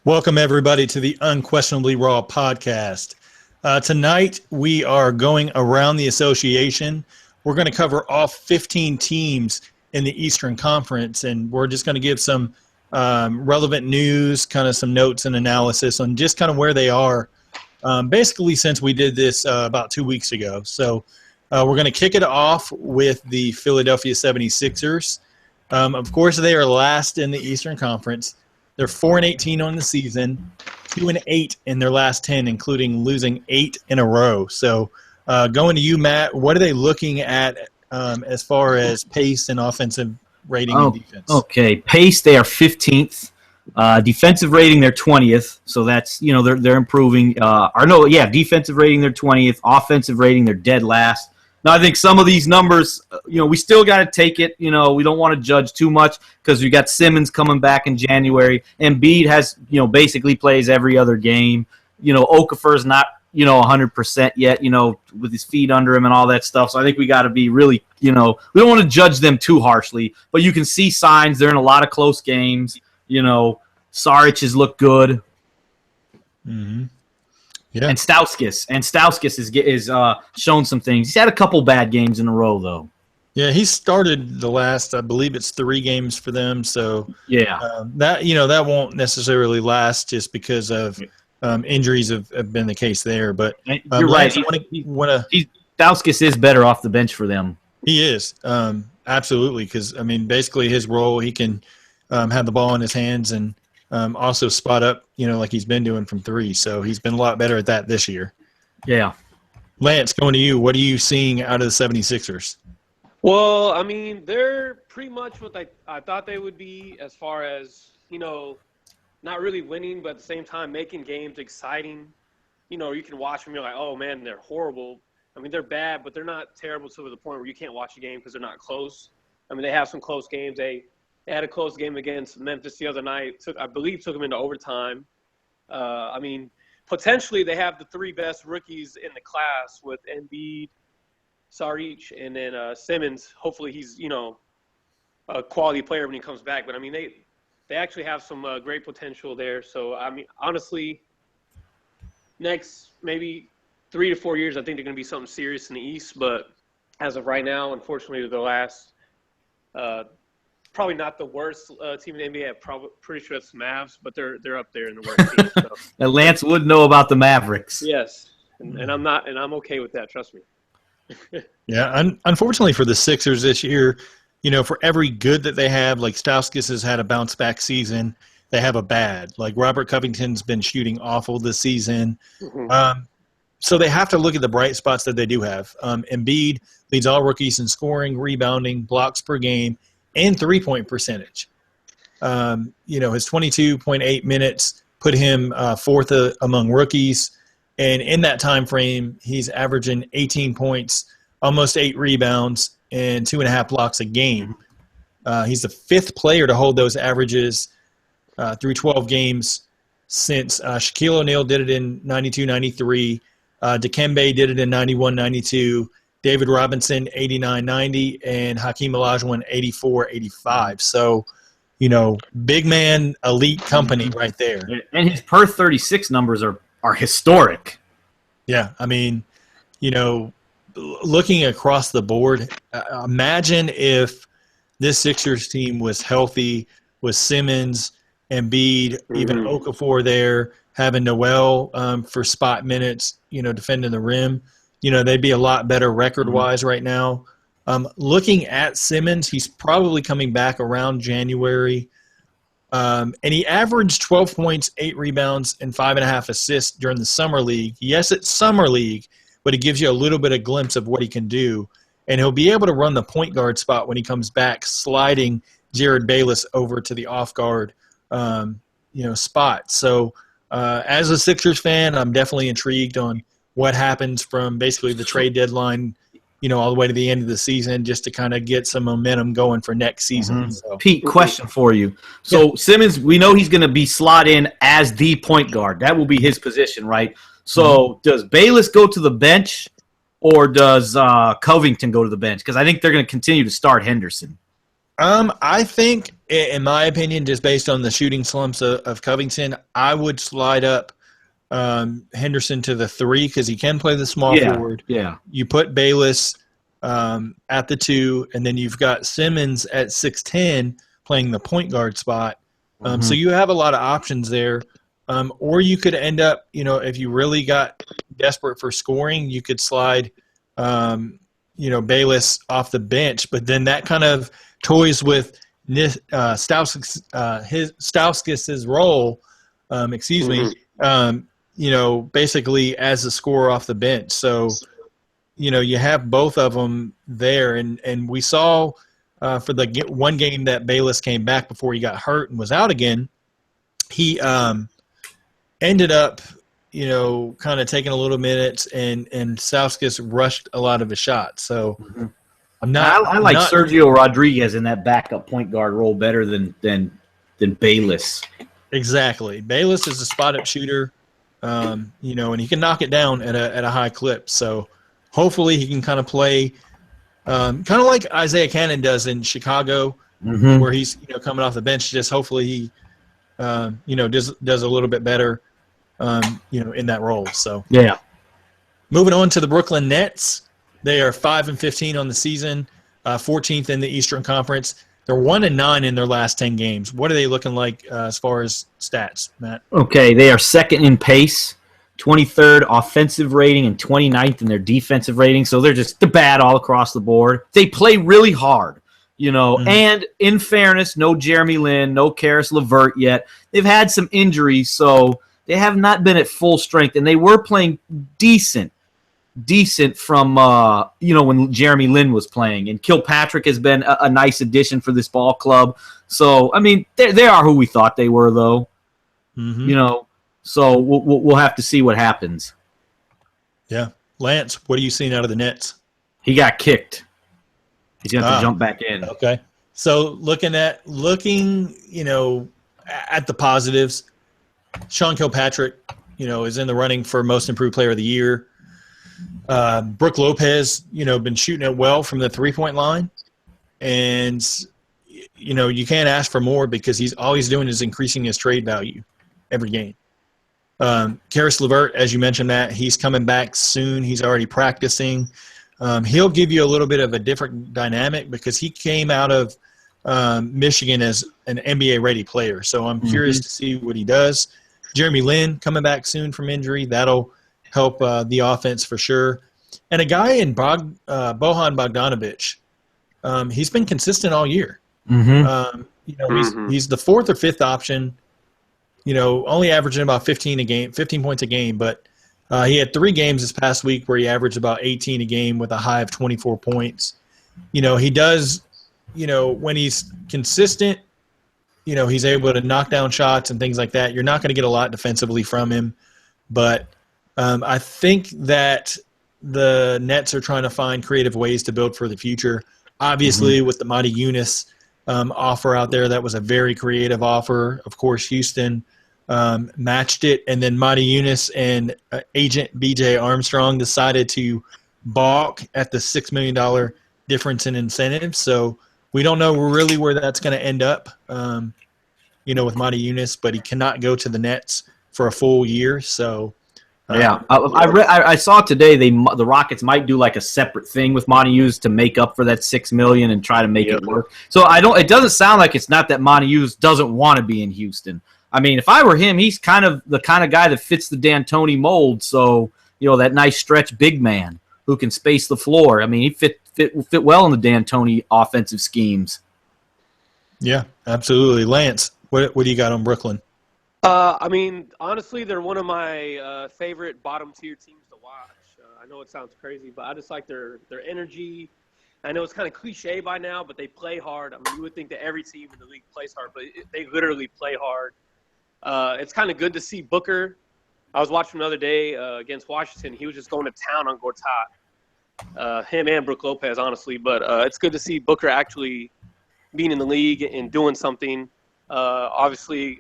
Welcome, everybody, to the Unquestionably Raw podcast. Tonight, we are going around the association. We're going to cover all 15 teams in the Eastern Conference, and we're just going to give some relevant news, kind of some notes and analysis on just kind of where they are, basically since we did this about 2 weeks ago. So we're going to kick it off with the Philadelphia 76ers. Of course, they are last in the Eastern Conference. They're 4-18 on the season, 2-8 in their last 10, including losing 8 in a row. So, going to you, Matt, what are they looking at as far as pace and offensive rating and defense? Okay, pace they are 15th. Defensive rating they're 20th. So that's they're improving. Defensive rating they're 20th. Offensive rating they're dead last. Now, I think some of these numbers, we still got to take it. We don't want to judge too much because we got Simmons coming back in January. Embiid has, basically plays every other game. Okafor's not, 100% yet, with his feet under him and all that stuff. So I think we got to be really, we don't want to judge them too harshly. But you can see signs. They're in a lot of close games. Saric has looked good. Mm-hmm. Yeah. And Stauskas is shown some things. He's had a couple bad games in a row, though. Yeah, he started the last, I believe it's 3 games for them. So yeah, that won't necessarily last just because of injuries have been the case there. But you're right. Stauskas is better off the bench for them. He is absolutely because basically his role, he can have the ball in his hands and also spot up, like he's been doing from 3. So he's been a lot better at that this year. Yeah. Lance, going to you, what are you seeing out of the 76ers? Well, they're pretty much what I thought they would be as far as, not really winning, but at the same time making games exciting. You can watch them, you're like, oh, man, they're horrible. They're bad, but they're not terrible to the point where you can't watch a game because they're not close. They have some close games. They had a close game against Memphis the other night. I believe took them into overtime. Potentially they have the 3 best rookies in the class with Embiid, Saric, and then Simmons. Hopefully he's, a quality player when he comes back. But, they actually have some great potential there. So, honestly, next maybe 3 to 4 years, I think they're going to be something serious in the East. But as of right now, unfortunately, the last probably not the worst team in the NBA. I'm pretty sure it's the Mavs, but they're up there in the worst team. So. And Lance would know about the Mavericks. Yes, and I'm not, and I'm okay with that. Trust me. Yeah, unfortunately for the Sixers this year, for every good that they have, like Stauskas has had a bounce back season, they have a bad. Like Robert Covington's been shooting awful this season. Mm-hmm. So they have to look at the bright spots that they do have. Embiid leads all rookies in scoring, rebounding, blocks per game, and 3-point percentage. His 22.8 minutes put him 4th among rookies. And in that time frame, he's averaging 18 points, almost 8 rebounds, and 2.5 blocks a game. He's the 5th player to hold those averages through 12 games since Shaquille O'Neal did it in 92-93, Dikembe did it in 91-92, David Robinson, 89-90, and Hakeem Olajuwon, 84-85. So, big man, elite company right there. And his per 36 numbers are historic. Yeah, looking across the board, imagine if this Sixers team was healthy with Simmons, Embiid, even Okafor there, having Noel for spot minutes, defending the rim. They'd be a lot better record-wise right now. Looking at Simmons, he's probably coming back around January. And he averaged 12 points, 8 rebounds, and 5.5 assists during the Summer League. Yes, it's Summer League, but it gives you a little bit of glimpse of what he can do. And he'll be able to run the point guard spot when he comes back, sliding Jared Bayless over to the off-guard spot. So as a Sixers fan, I'm definitely intrigued on what happens from basically the trade deadline, all the way to the end of the season, just to kind of get some momentum going for next season. Mm-hmm. So. Pete, question for you. So Simmons, we know he's going to be slot in as the point guard. That will be his position, right? So does Bayless go to the bench, or does Covington go to the bench? Because I think they're going to continue to start Henderson. I think, in my opinion, just based on the shooting slumps of Covington, I would slide up Henderson to the 3 because he can play the small Yeah, forward. yeah. You put Bayless at the 2, and then you've got Simmons at 6'10" playing the point guard spot. So you have a lot of options there. Or you could end up, if you really got desperate for scoring, you could slide, Bayless off the bench. But then that kind of toys with Stauskas' role, basically as a scorer off the bench. So, you have both of them there. And we saw for the one game that Bayless came back before he got hurt and was out again, he ended up, kind of taking a little minutes, and Stauskas rushed a lot of his shots. So I like Sergio Rodriguez in that backup point guard role better than Bayless. Exactly. Bayless is a spot-up shooter, and he can knock it down at a high clip. So hopefully he can kind of play kind of like Isaiah Cannon does in Chicago, where he's coming off the bench. Just hopefully he does a little bit better in that role. So yeah. Moving on to the Brooklyn Nets. They are 5-15 on the season, 14th in the Eastern Conference. They're 1-9 in their last 10 games. What are they looking like as far as stats, Matt? Okay, they are second in pace, 23rd offensive rating, and 29th in their defensive rating. So they're bad all across the board. They play really hard, And in fairness, no Jeremy Lin, no Karis LeVert yet. They've had some injuries, so they have not been at full strength, and they were playing decent from when Jeremy Lin was playing, and Kilpatrick has been a nice addition for this ball club. So I mean, they are who we thought they were, though. So we'll have to see what happens. Yeah, Lance, what are you seeing out of the Nets? He got kicked. He's going to have to jump back in. Okay, so looking at the positives, Sean Kilpatrick, is in the running for Most Improved Player of the Year. Brook Lopez, been shooting it well from the 3-point line, and you can't ask for more because all he's doing is increasing his trade value every game. Karis LeVert, as you mentioned, Matt, he's coming back soon. He's already practicing. He'll give you a little bit of a different dynamic because he came out of Michigan as an NBA-ready player. So I'm curious to see what he does. Jeremy Lin coming back soon from injury. That'll help the offense for sure. And a guy in Bojan Bogdanovic, he's been consistent all year. He's the 4th or 5th option, only averaging about 15 points a game. But he had 3 games this past week where he averaged about 18 a game with a high of 24 points. He does, when he's consistent, he's able to knock down shots and things like that. You're not going to get a lot defensively from him. But I think that the Nets are trying to find creative ways to build for the future. Obviously, with the Monty Eunice offer out there, that was a very creative offer. Of course, Houston matched it, and then Monty Eunice and agent BJ Armstrong decided to balk at the $6 million difference in incentives. So we don't know really where that's going to end up, with Monty Eunice, but he cannot go to the Nets for a full year. So I saw today the Rockets might do like a separate thing with Monty Hughes to make up for that $6 million and try to make it work. So it doesn't sound like it's not that Monty Hughes doesn't want to be in Houston. I mean, if I were him, he's kind of the kind of guy that fits the D'Antoni mold. So that nice stretch big man who can space the floor. I mean, he fit well in the D'Antoni offensive schemes. Yeah, absolutely. Lance, what do you got on Brooklyn? I mean, honestly, they're one of my favorite bottom-tier teams to watch. I know it sounds crazy, but I just like their energy. I know it's kind of cliche by now, but they play hard. I mean, you would think that every team in the league plays hard, but they literally play hard. It's kind of good to see Booker. I was watching the other day against Washington. He was just going to town on Gortat. Him and Brook Lopez, honestly. But it's good to see Booker actually being in the league and doing something. Obviously,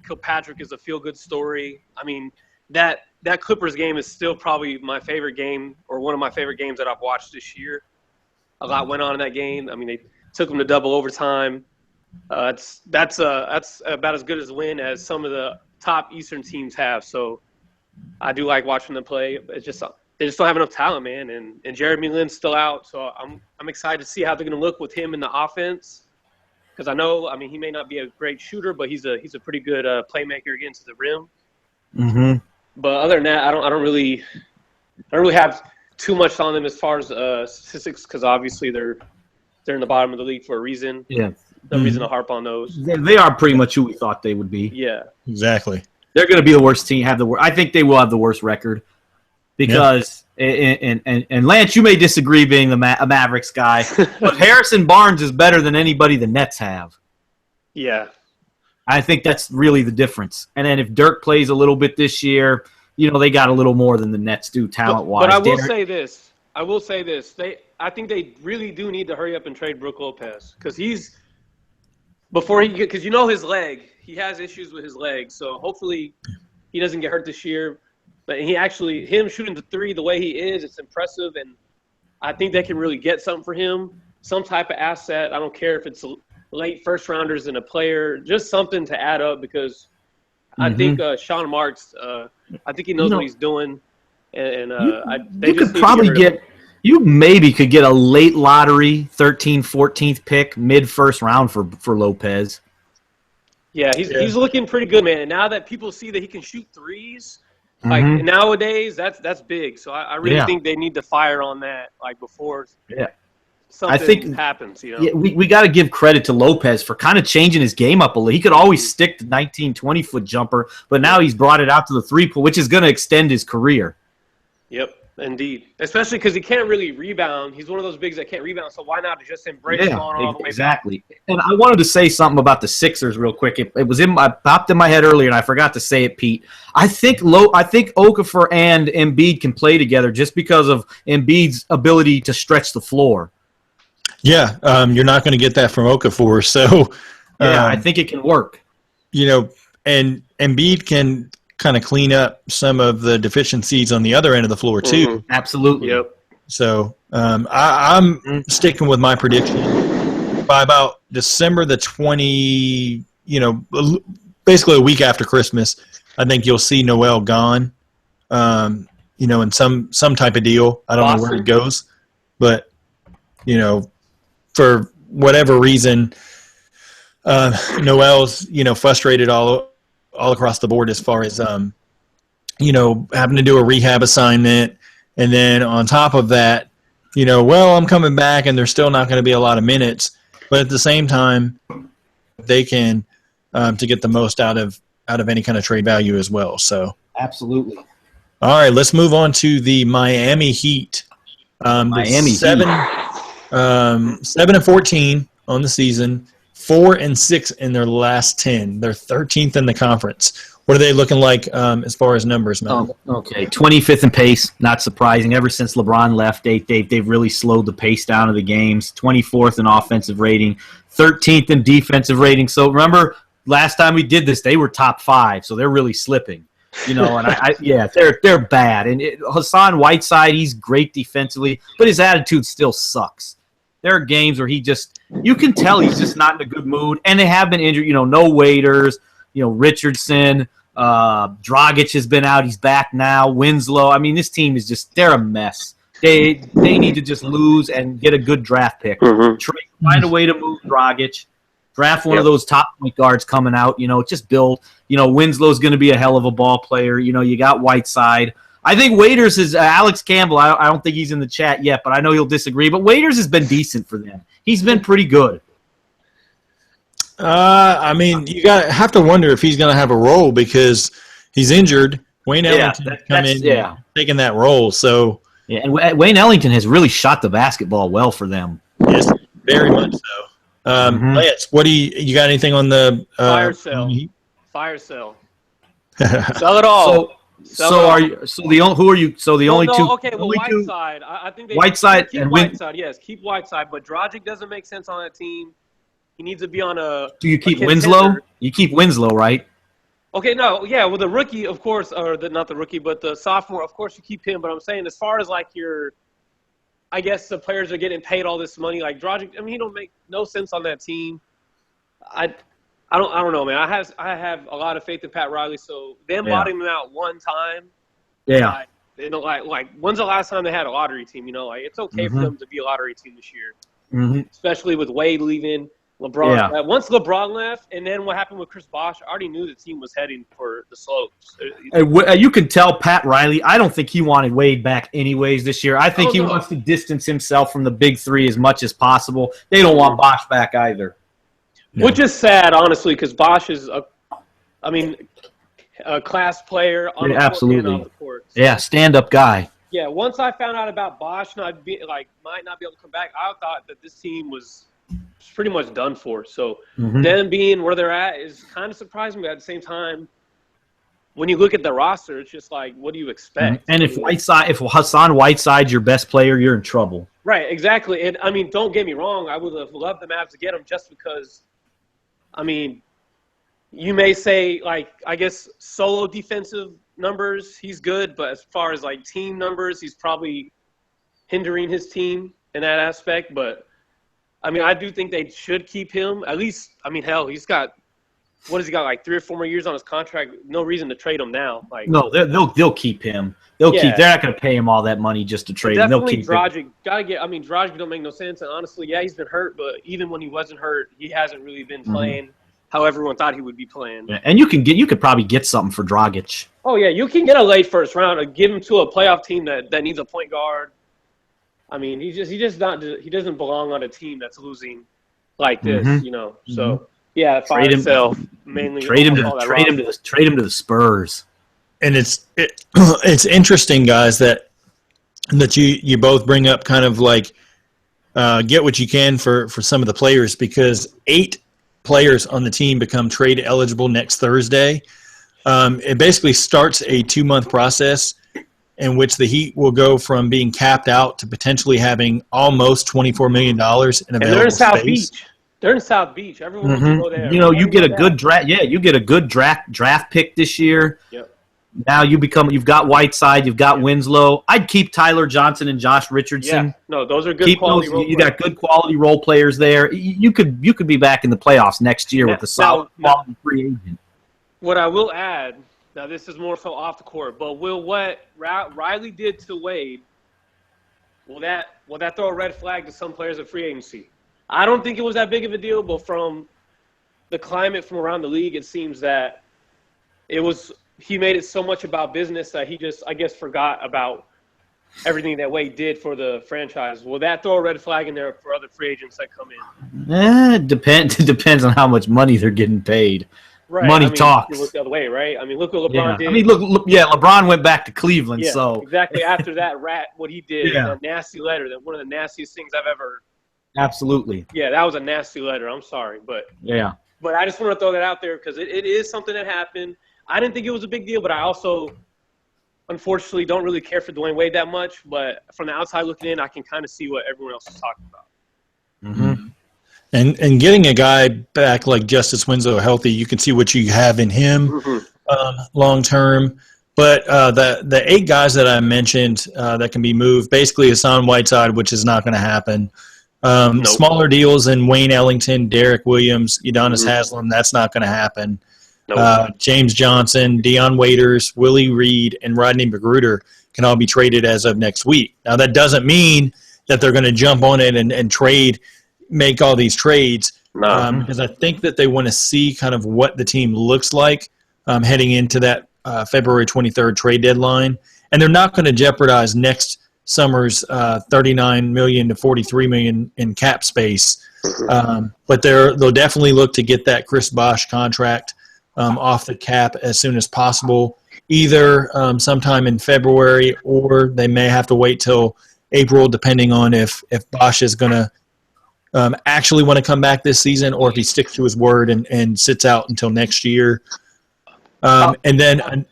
Kilpatrick is a feel-good story. I mean, that Clippers game is still probably my favorite game or one of my favorite games that I've watched this year. A lot went on in that game. I mean, they took them to double overtime. That's about as good as a win as some of the top Eastern teams have. So I do like watching them play. It's just they just don't have enough talent, man. And Jeremy Lin's still out, so I'm excited to see how they're going to look with him in the offense. Because I mean, he may not be a great shooter, but he's a pretty good playmaker against the rim. Mm-hmm. But other than that, I don't really have too much on them as far as statistics, because obviously they're in the bottom of the league for a reason. Yeah. No reason to harp on those. They are pretty much who we thought they would be. Yeah. Exactly. They're going to be the worst team. I think they will have the worst record because and Lance, you may disagree being a Mavericks guy, but Harrison Barnes is better than anybody the Nets have. Yeah. I think that's really the difference. And then if Dirk plays a little bit this year, they got a little more than the Nets do talent-wise. But I will say this. I think they really do need to hurry up and trade Brook Lopez because because his leg, he has issues with his leg. So hopefully he doesn't get hurt this year. But him shooting the three the way he is, it's impressive. And I think they can really get something for him, some type of asset. I don't care if it's late first rounders and a player, just something to add up because I think Sean Marks, I think he knows what he's doing. And you maybe could get a late lottery 13th, 14th pick, mid-first round for Lopez. Yeah, he's looking pretty good, man. And now that people see that he can shoot threes, like nowadays, that's big. So I really think they need to fire on that, like before something happens. Yeah, we got to give credit to Lopez for kind of changing his game up a little. He could always stick to 19, 20-foot jumper, but now he's brought it out to the three-point, which is going to extend his career. Yep. Indeed, especially because he can't really rebound. He's one of those bigs that can't rebound, so why not just embrace going all the way exactly. Back? And I wanted to say something about the Sixers real quick. It was popped in my head earlier, and I forgot to say it, Pete. I think Okafor and Embiid can play together just because of Embiid's ability to stretch the floor. Yeah, you're not going to get that from Okafor, so I think it can work. And Embiid can kind of clean up some of the deficiencies on the other end of the floor too. Mm-hmm. Absolutely. Yep. So I'm sticking with my prediction. By about December the 20, basically a week after Christmas, I think you'll see Noel gone. In some type of deal. I don't know where it goes, but for whatever reason, Noel's frustrated all across the board as far as having to do a rehab assignment, and then on top of that, I'm coming back and there's still not going to be a lot of minutes, but at the same time they can to get the most out of any kind of trade value as well. So absolutely. All right, let's move on to the Miami Heat. Miami 7-14 on the season. 4-6 in their last 10. They're 13th in the conference. What are they looking like as far as numbers, man? Okay, 25th in pace. Not surprising. Ever since LeBron left, they've really slowed the pace down of the games. 24th in offensive rating, 13th in defensive rating. So remember, last time we did this, they were top 5. So they're really slipping. And they're bad. And Hassan Whiteside, he's great defensively, but his attitude still sucks. There are games where you can tell he's just not in a good mood, and they have been injured. No Waiters, Richardson, Dragic has been out. He's back now. Winslow. I mean, this team is they're a mess. They need to just lose and get a good draft pick. Find a way to move Dragic. Draft one of those top point guards coming out. Just build. Winslow's going to be a hell of a ball player. You got Whiteside. I think Waiters is Alex Campbell. I don't think he's in the chat yet, but I know he'll disagree. But Waiters has been decent for them. He's been pretty good. You have to wonder if he's going to have a role because he's injured. Wayne Ellington come in taking that role. So and Wayne Ellington has really shot the basketball well for them. Yes, very much so. Lance, what you got anything on the fire sale? Fire sale. Sell it all. Who are you? So the only two. Okay, well, Whiteside. I think Whiteside keep Whiteside. Yes, keep Whiteside. But Dragic doesn't make sense on that team. He needs to be on a. Do you keep Winslow? You keep Winslow, right? Okay, no, yeah. Well, the rookie, of course, not the rookie, but the sophomore. Of course, you keep him. But I'm saying, as far as like your I guess the players are getting paid all this money. Like Dragic, I mean, he don't make no sense on that team. I don't know, man. I have a lot of faith in Pat Riley. So them bottoming him out one time. Yeah. Like when's the last time they had a lottery team? Like it's okay for them to be a lottery team this year, especially with Wade leaving, LeBron. Yeah. Once LeBron left, and then what happened with Chris Bosh, I already knew the team was heading for the slopes. You can tell Pat Riley, I don't think he wanted Wade back anyways this year. I think he wants to distance himself from the big three as much as possible. They don't want Bosh back either. No. Which is sad, honestly, because Bosh is a class player on the court and off the court. So, yeah, stand-up guy. Yeah, once I found out about Bosh might not be able to come back, I thought that this team was pretty much done for. So them being where they're at is kind of surprising, but at the same time, when you look at the roster, it's just like, what do you expect? And if Hassan Whiteside's your best player, you're in trouble. Right, exactly. And, I mean, don't get me wrong. I would have loved the Mavs to get him just because, I mean, you may say, like, I guess solo defensive numbers, he's good. But as far as, like, team numbers, he's probably hindering his team in that aspect. But, I mean, I do think they should keep him. At least, I mean, hell, he's got – what has he got, like 3 or 4 more years on his contract? No reason to trade him now. Like, no, they'll keep him. They're not going to pay him all that money just to trade him. They'll keep Dragic. Dragic don't make no sense. And honestly, yeah, he's been hurt, but even when he wasn't hurt, he hasn't really been playing how everyone thought he would be playing. Yeah, and you could probably get something for Dragic. Oh yeah, you can get a late first round or give him to a playoff team that needs a point guard. I mean, he doesn't belong on a team that's losing like this, So. Yeah, trade him. Mainly trade him to the Spurs. And it's interesting, guys, that you both bring up kind of like get what you can for some of the players, because 8 players on the team become trade eligible next Thursday. It basically starts a 2-month process in which the Heat will go from being capped out to potentially having almost $24 million in available space. They're in South Beach. Everyone wants to go there. You get a good draft. Yeah, you get a good draft pick this year. Yep. Now you've got Whiteside, you've got Winslow. I'd keep Tyler Johnson and Josh Richardson. Yeah. No, those are good quality role players. You got good quality role players there. You could be back in the playoffs next year with a solid quality free agent. What I will add, now this is more so off the court, but will what Riley did to Wade, will that throw a red flag to some players of free agency? I don't think it was that big of a deal, but from the climate from around the league, it seems that he made it so much about business that he just, I guess, forgot about everything that Wade did for the franchise. Will that throw a red flag in there for other free agents that come in? It depends on how much money they're getting paid. Right. Money talks. You look the other way, right? I mean, look what LeBron did. I mean, look, LeBron went back to Cleveland. Yeah, so exactly after that what he did, that nasty letter, that one of the nastiest things I've ever. Absolutely. Yeah, that was a nasty letter. I'm sorry, but I just want to throw that out there because it is something that happened. I didn't think it was a big deal, but I also, unfortunately, don't really care for Dwayne Wade that much. But from the outside looking in, I can kind of see what everyone else is talking about. And getting a guy back like Justice Winslow healthy, you can see what you have in him long term. But the 8 guys that I mentioned that can be moved, basically Hassan Whiteside, which is not going to happen. Smaller deals in Wayne Ellington, Derek Williams, Udonis Haslem, that's not going to happen. James Johnson, Deion Waiters, Willie Reed, and Rodney McGruder can all be traded as of next week. Now, that doesn't mean that they're going to jump on it and make all these trades, because I think that they want to see kind of what the team looks like heading into that February 23rd trade deadline. And they're not going to jeopardize next summer's $39 million to $43 million in cap space. But they'll definitely look to get that Chris Bosh contract off the cap as soon as possible, either sometime in February, or they may have to wait till April, depending on if Bosh is going to actually want to come back this season, or if he sticks to his word and sits out until next year. And then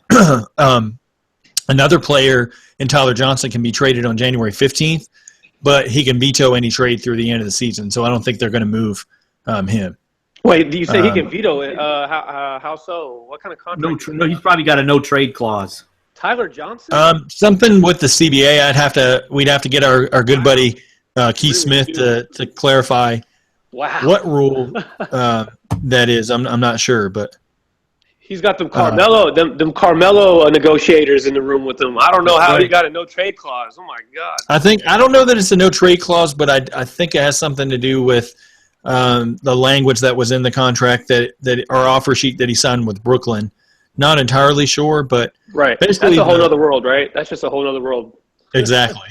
another player in Tyler Johnson can be traded on January 15th, but he can veto any trade through the end of the season. So I don't think they're going to move him. Wait, do you say he can veto it? How so? What kind of contract? No, he's probably got a no trade clause. Tyler Johnson? Something with the CBA. We'd have to get our good buddy Keith Smith to clarify what rule that is. I'm not sure, but he's got them Carmelo negotiators in the room with him. I don't know how he got a no trade clause. Oh my God! I don't know that it's a no trade clause, but I think it has something to do with the language that was in the contract that our offer sheet that he signed with Brooklyn. Not entirely sure, but right. That's a whole other world, right? That's just a whole other world. Exactly.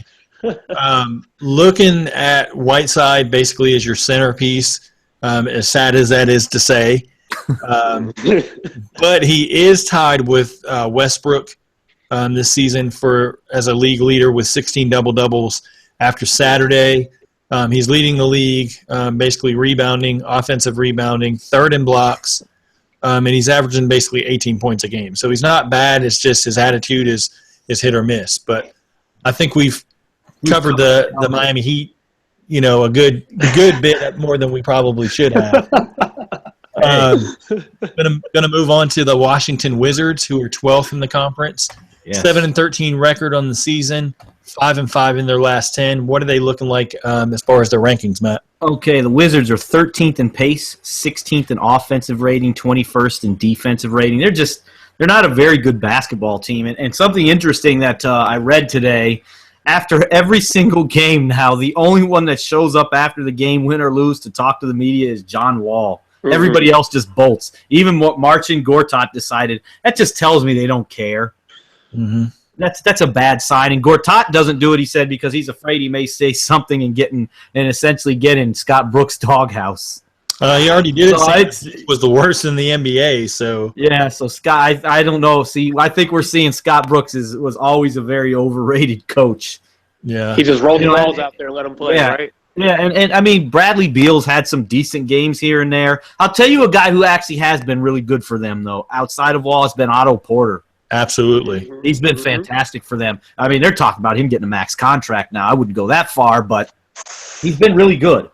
Looking at Whiteside basically as your centerpiece, as sad as that is to say, but he is tied with Westbrook this season as a league leader with 16 double-doubles after Saturday. He's leading the league, basically rebounding, offensive rebounding, third in blocks, and he's averaging basically 18 points a game. So he's not bad. It's just his attitude is hit or miss. But I think we've covered the Miami Heat, a good bit more than we probably should have. Gonna move on to the Washington Wizards, who are 12th in the conference, 7-13 record on the season, 5-5 in their last 10. What are they looking like as far as their rankings, Matt? Okay, the Wizards are 13th in pace, 16th in offensive rating, 21st in defensive rating. They're not a very good basketball team. And something interesting that I read today, after every single game now, the only one that shows up after the game, win or lose, to talk to the media is John Wall. Mm-hmm. Everybody else just bolts. Even what Marcin Gortat decided, that just tells me they don't care. Mm-hmm. That's a bad sign. And Gortat doesn't do it, he said, because he's afraid he may say something and essentially get in Scott Brooks' doghouse. He already did it. It was the worst in the NBA. So yeah. So Scott, I don't know. See, I think we're seeing Scott Brooks was always a very overrated coach. Yeah, he just rolled the balls out there and let him play. Yeah. Right. Yeah, and I mean, Bradley Beal's had some decent games here and there. I'll tell you a guy who actually has been really good for them, though, outside of Wall, has been Otto Porter. Absolutely. He's been fantastic for them. I mean, they're talking about him getting a max contract now. I wouldn't go that far, but he's been really good.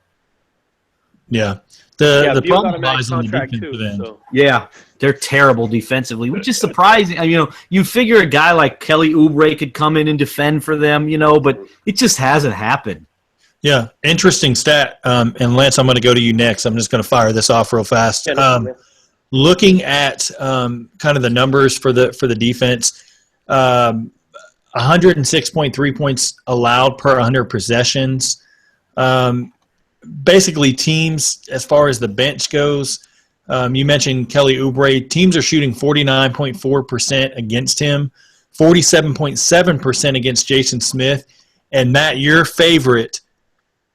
Yeah. The problem lies on the defensive end. So. Yeah, they're terrible defensively, which is surprising. You figure a guy like Kelly Oubre could come in and defend for them, but it just hasn't happened. Yeah, interesting stat. And Lance, I'm going to go to you next. I'm just going to fire this off real fast. Looking at kind of the numbers for the defense, 106.3 points allowed per 100 possessions. Basically, teams, as far as the bench goes, you mentioned Kelly Oubre. Teams are shooting 49.4% against him, 47.7% against Jason Smith. And, Matt, your favorite,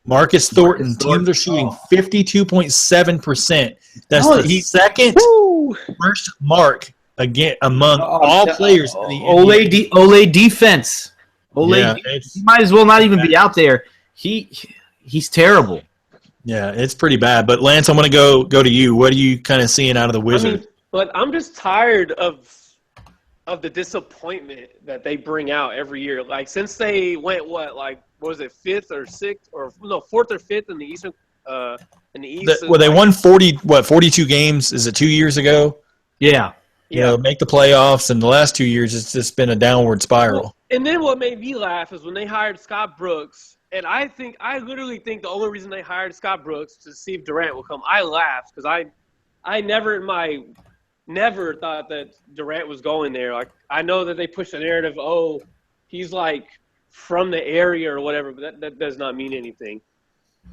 Marcus Thornton. Teams are shooting 52.7%. That's the second worst mark among all players in the NBA. Ole defense. He might as well not even be out there. He's terrible. Yeah, it's pretty bad. But Lance, I'm going to go to you. What are you kind of seeing out of the Wizards? But I'm just tired of the disappointment that they bring out every year. Like since they went fifth or sixth or fourth or fifth in the Eastern in the East. They won 42 games. Is it 2 years ago? Yeah. Make the playoffs, and the last 2 years it's just been a downward spiral. And then what made me laugh is when they hired Scott Brooks. And I literally think the only reason they hired Scott Brooks to see if Durant will come. I laughed because I never thought that Durant was going there. Like I know that they pushed the narrative, he's like from the area or whatever, but that does not mean anything.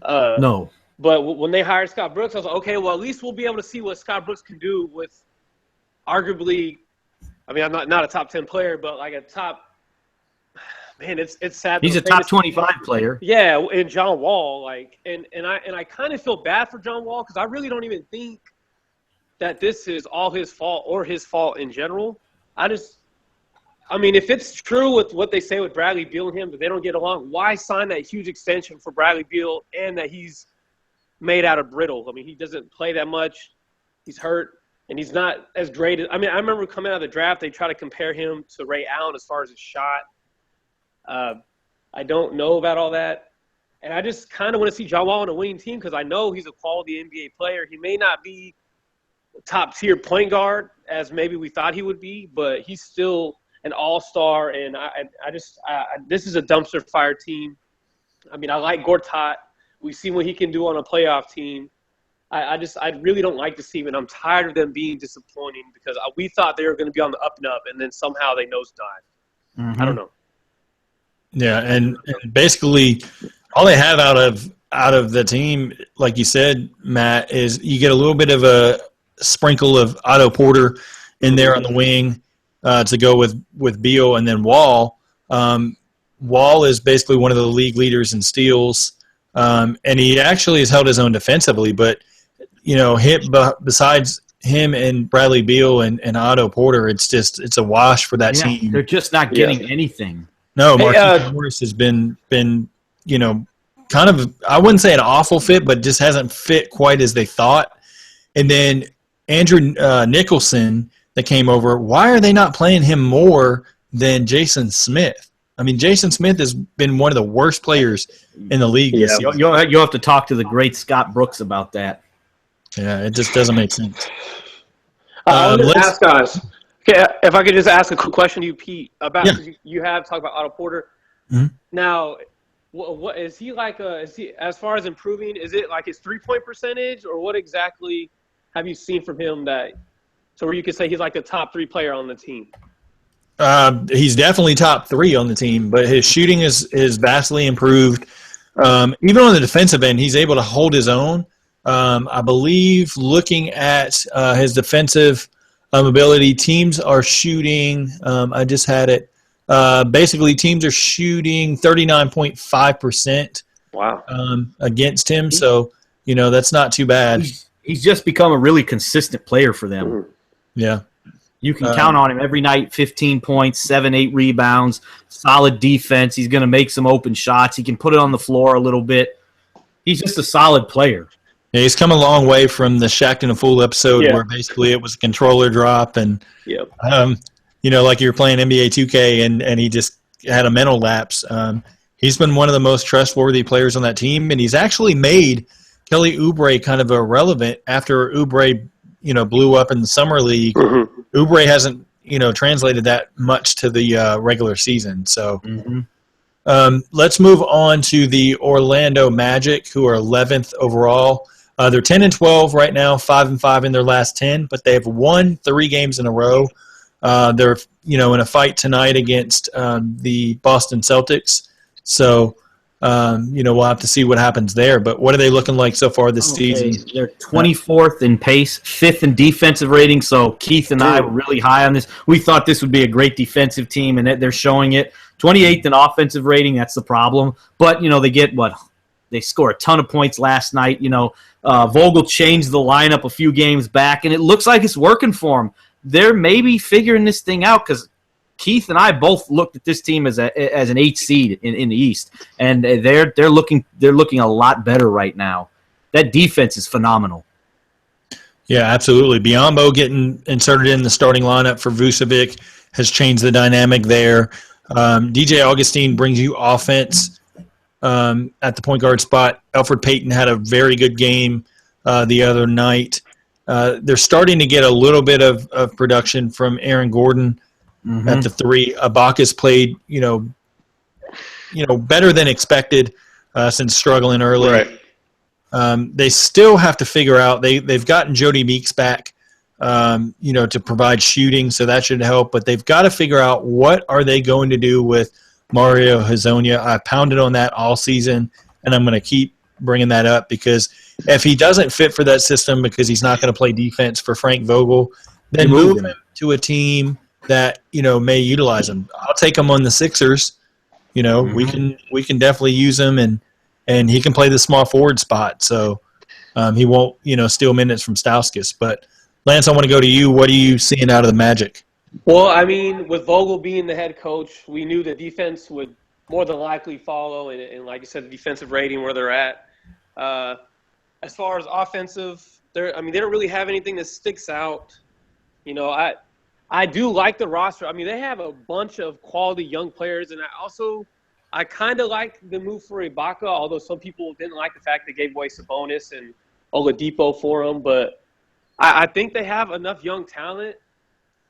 No. But when they hired Scott Brooks, I was like, okay, well at least we'll be able to see what Scott Brooks can do with arguably. I mean, I'm not a top 10 player, but like a top. Man, it's sad. He's a top 25 player. Yeah, and John Wall, and I kind of feel bad for John Wall because I really don't even think that this is all his fault or his fault in general. If it's true with what they say with Bradley Beal and him that they don't get along, why sign that huge extension for Bradley Beal and that he's made out of brittle? I mean, he doesn't play that much. He's hurt, and he's not as great as – I mean, I remember coming out of the draft, they try to compare him to Ray Allen as far as his shot. I don't know about all that. And I just kind of want to see John Wall on a winning team because I know he's a quality NBA player. He may not be top-tier point guard as maybe we thought he would be, but he's still an all-star, and this is a dumpster fire team. I mean, I like Gortat. We see what he can do on a playoff team. I really don't like this team, and I'm tired of them being disappointing because we thought they were going to be on the up and up, and then somehow they nosedive. Mm-hmm. I don't know. Yeah, and basically all they have out of the team, like you said, Matt, is you get a little bit of a sprinkle of Otto Porter in there on the wing to go with Beal, and then Wall. Wall is basically one of the league leaders in steals, and he actually has held his own defensively. But besides him and Bradley Beal and Otto Porter, it's a wash for that team. They're just not getting anything. No, Marquise Morris has been kind of, I wouldn't say an awful fit, but just hasn't fit quite as they thought. And then Andrew Nicholson that came over, why are they not playing him more than Jason Smith? I mean, Jason Smith has been one of the worst players in the league this season. You'll have to talk to the great Scott Brooks about that. Yeah, it just doesn't make sense. Let's ask guys. Okay, if I could just ask a quick question to you, Pete, about you have talked about Otto Porter. Mm-hmm. Now, what is he like? Is he, as far as improving? Is it like his 3-point percentage, or what exactly have you seen from him where you could say he's like the top 3 player on the team? He's definitely top 3 on the team, but his shooting is vastly improved. Even on the defensive end, he's able to hold his own. I believe looking at his defensive ability, teams are shooting. I just had it. Basically, teams are shooting 39.5%. Wow. Against him. So that's not too bad. He's just become a really consistent player for them. Mm-hmm. Yeah. You can count on him every night. 15 points, 7, 8 rebounds, solid defense. He's going to make some open shots. He can put it on the floor a little bit. He's just a solid player. Yeah, he's come a long way from the Shaqtin' a Fool episode where basically it was a controller drop and, like you're playing NBA 2K and he just had a mental lapse. He's been one of the most trustworthy players on that team, and he's actually made Kelly Oubre kind of irrelevant after Oubre, blew up in the summer league. Mm-hmm. Oubre hasn't, translated that much to the regular season. So let's move on to the Orlando Magic, who are 11th overall. They're 10-12 right now, 5-5 in their last 10, but they have won 3 games in a row. They're in a fight tonight against the Boston Celtics. So we'll have to see what happens there. But what are they looking like so far this season? They're 24th in pace, 5th in defensive rating. So Keith and I were really high on this. We thought this would be a great defensive team, and they're showing it. 28th in offensive rating. That's the problem. But they get what? They score a ton of points last night. Vogel changed the lineup a few games back, and it looks like it's working for them. They're maybe figuring this thing out because Keith and I both looked at this team as an 8th seed in the East, and they're looking a lot better right now. That defense is phenomenal. Yeah, absolutely. Biyombo getting inserted in the starting lineup for Vucevic has changed the dynamic there. DJ Augustine brings you offense at the point guard spot. Elfrid Payton had a very good game the other night. They're starting to get a little bit of production from Aaron Gordon at the 3. Ibaka's played, better than expected since struggling early. Right. They still have to figure out they've gotten Jody Meeks back, to provide shooting, so that should help. But they've got to figure out what are they going to do with Mario Hezonja. I pounded on that all season, and I'm going to keep bringing that up because if he doesn't fit for that system because he's not going to play defense for Frank Vogel, then move him to a team that may utilize him. I'll take him on the Sixers. We can definitely use him, and he can play the small forward spot. So he won't steal minutes from Stauskas. But Lance, I want to go to you. What are you seeing out of the Magic? Well, I mean, with Vogel being the head coach, we knew the defense would more than likely follow, and like you said, the defensive rating where they're at. As far as offensive, they don't really have anything that sticks out. I do like the roster. I mean, they have a bunch of quality young players, and I kind of like the move for Ibaka, although some people didn't like the fact they gave away Sabonis and Oladipo for him. But I think they have enough young talent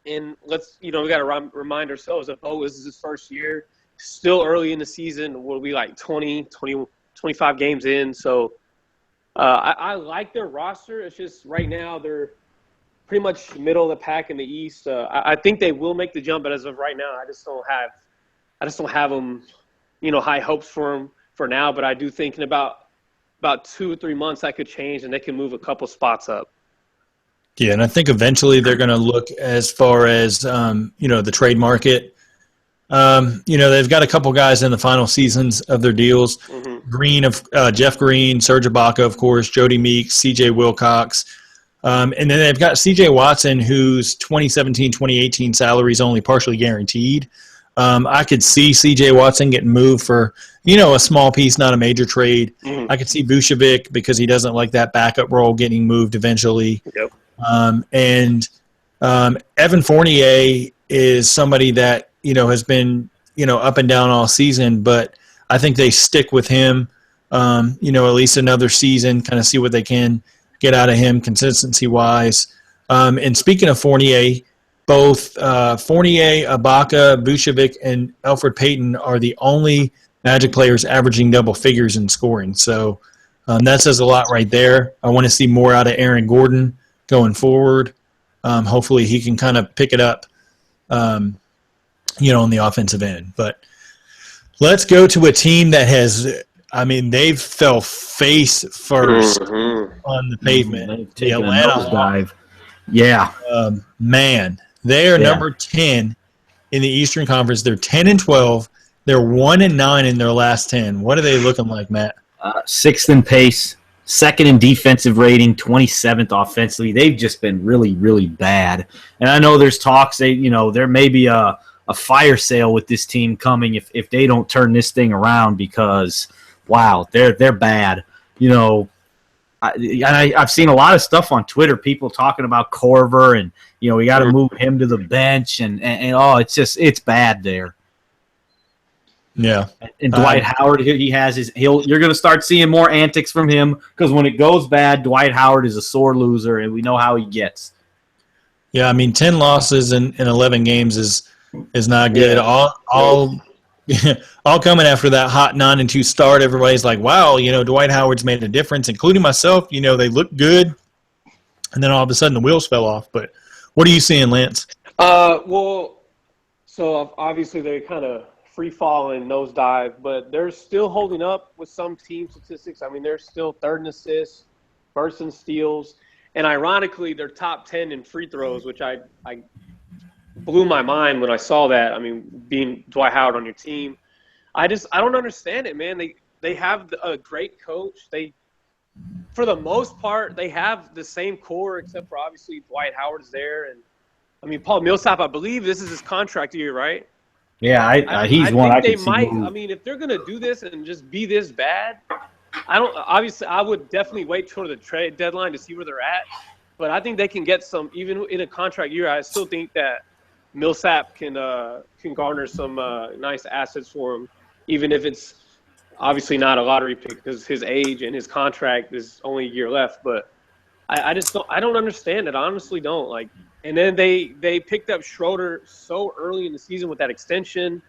And we got to remind ourselves that this is his first year, still early in the season. We'll be like 20, 25 games in. So I like their roster. It's just right now they're pretty much middle of the pack in the East. I think they will make the jump, but as of right now, I just don't have them, high hopes for them for now. But I do think in about 2 or 3 months that could change and they can move a couple spots up. Yeah, and I think eventually they're going to look as far as the trade market. They've got a couple guys in the final seasons of their deals. Mm-hmm. Jeff Green, Serge Ibaka, of course, Jody Meeks, C.J. Wilcox. And then they've got C.J. Watson, whose 2017-2018 salary is only partially guaranteed. I could see C.J. Watson getting moved for, a small piece, not a major trade. Mm-hmm. I could see Vucevic, because he doesn't like that backup role, getting moved eventually. Yep. Evan Fournier is somebody that, has been, up and down all season, but I think they stick with him, at least another season, kind of see what they can get out of him consistency-wise. And speaking of Fournier, both Fournier, Ibaka, Vucevic, and Elfrid Payton are the only Magic players averaging double figures in scoring. So that says a lot right there. I want to see more out of Aaron Gordon going forward. Hopefully he can kind of pick it up, on the offensive end. But let's go to a team that they've fell face first on the pavement. The Atlanta dive. Yeah. Man, they are number 10 in the Eastern Conference. They're 10-12. They're 1-9 in their last 10. What are they looking like, Matt? 6th in pace, 2nd in defensive rating, 27th offensively. They've just been really, really bad. And I know there's talks. There may be a fire sale with this team coming if they don't turn this thing around, because wow, they're bad. I've seen a lot of stuff on Twitter, people talking about Corver and we got to move him to the bench and it's bad there. Yeah. And Dwight Howard, you're going to start seeing more antics from him, because when it goes bad, Dwight Howard is a sore loser, and we know how he gets. Yeah, 10 losses in 11 games is not good. Yeah. All coming after that hot 9-2 start. Everybody's like, wow, Dwight Howard's made a difference, including myself. They look good. And then all of a sudden the wheels fell off. But what are you seeing, Lance? So obviously they're kind of free fall and nosedive, but they're still holding up with some team statistics. They're still 3rd in assists, 1st in steals. And ironically, they're top 10 in free throws, which I blew my mind when I saw that. Being Dwight Howard on your team, I don't understand it, man. They have a great coach. For the most part, they have the same core, except for obviously Dwight Howard's there. And Paul Millsap, I believe this is his contract year, right? Yeah, he's one I can see. If they're gonna do this and just be this bad, I would definitely wait till the trade deadline to see where they're at. But I think they can get some, even in a contract year. I still think that Millsap can garner some nice assets for him, even if it's obviously not a lottery pick, because his age and his contract is only a year left. But I don't understand it. I honestly don't. And then they picked up Schroeder so early in the season with that extension.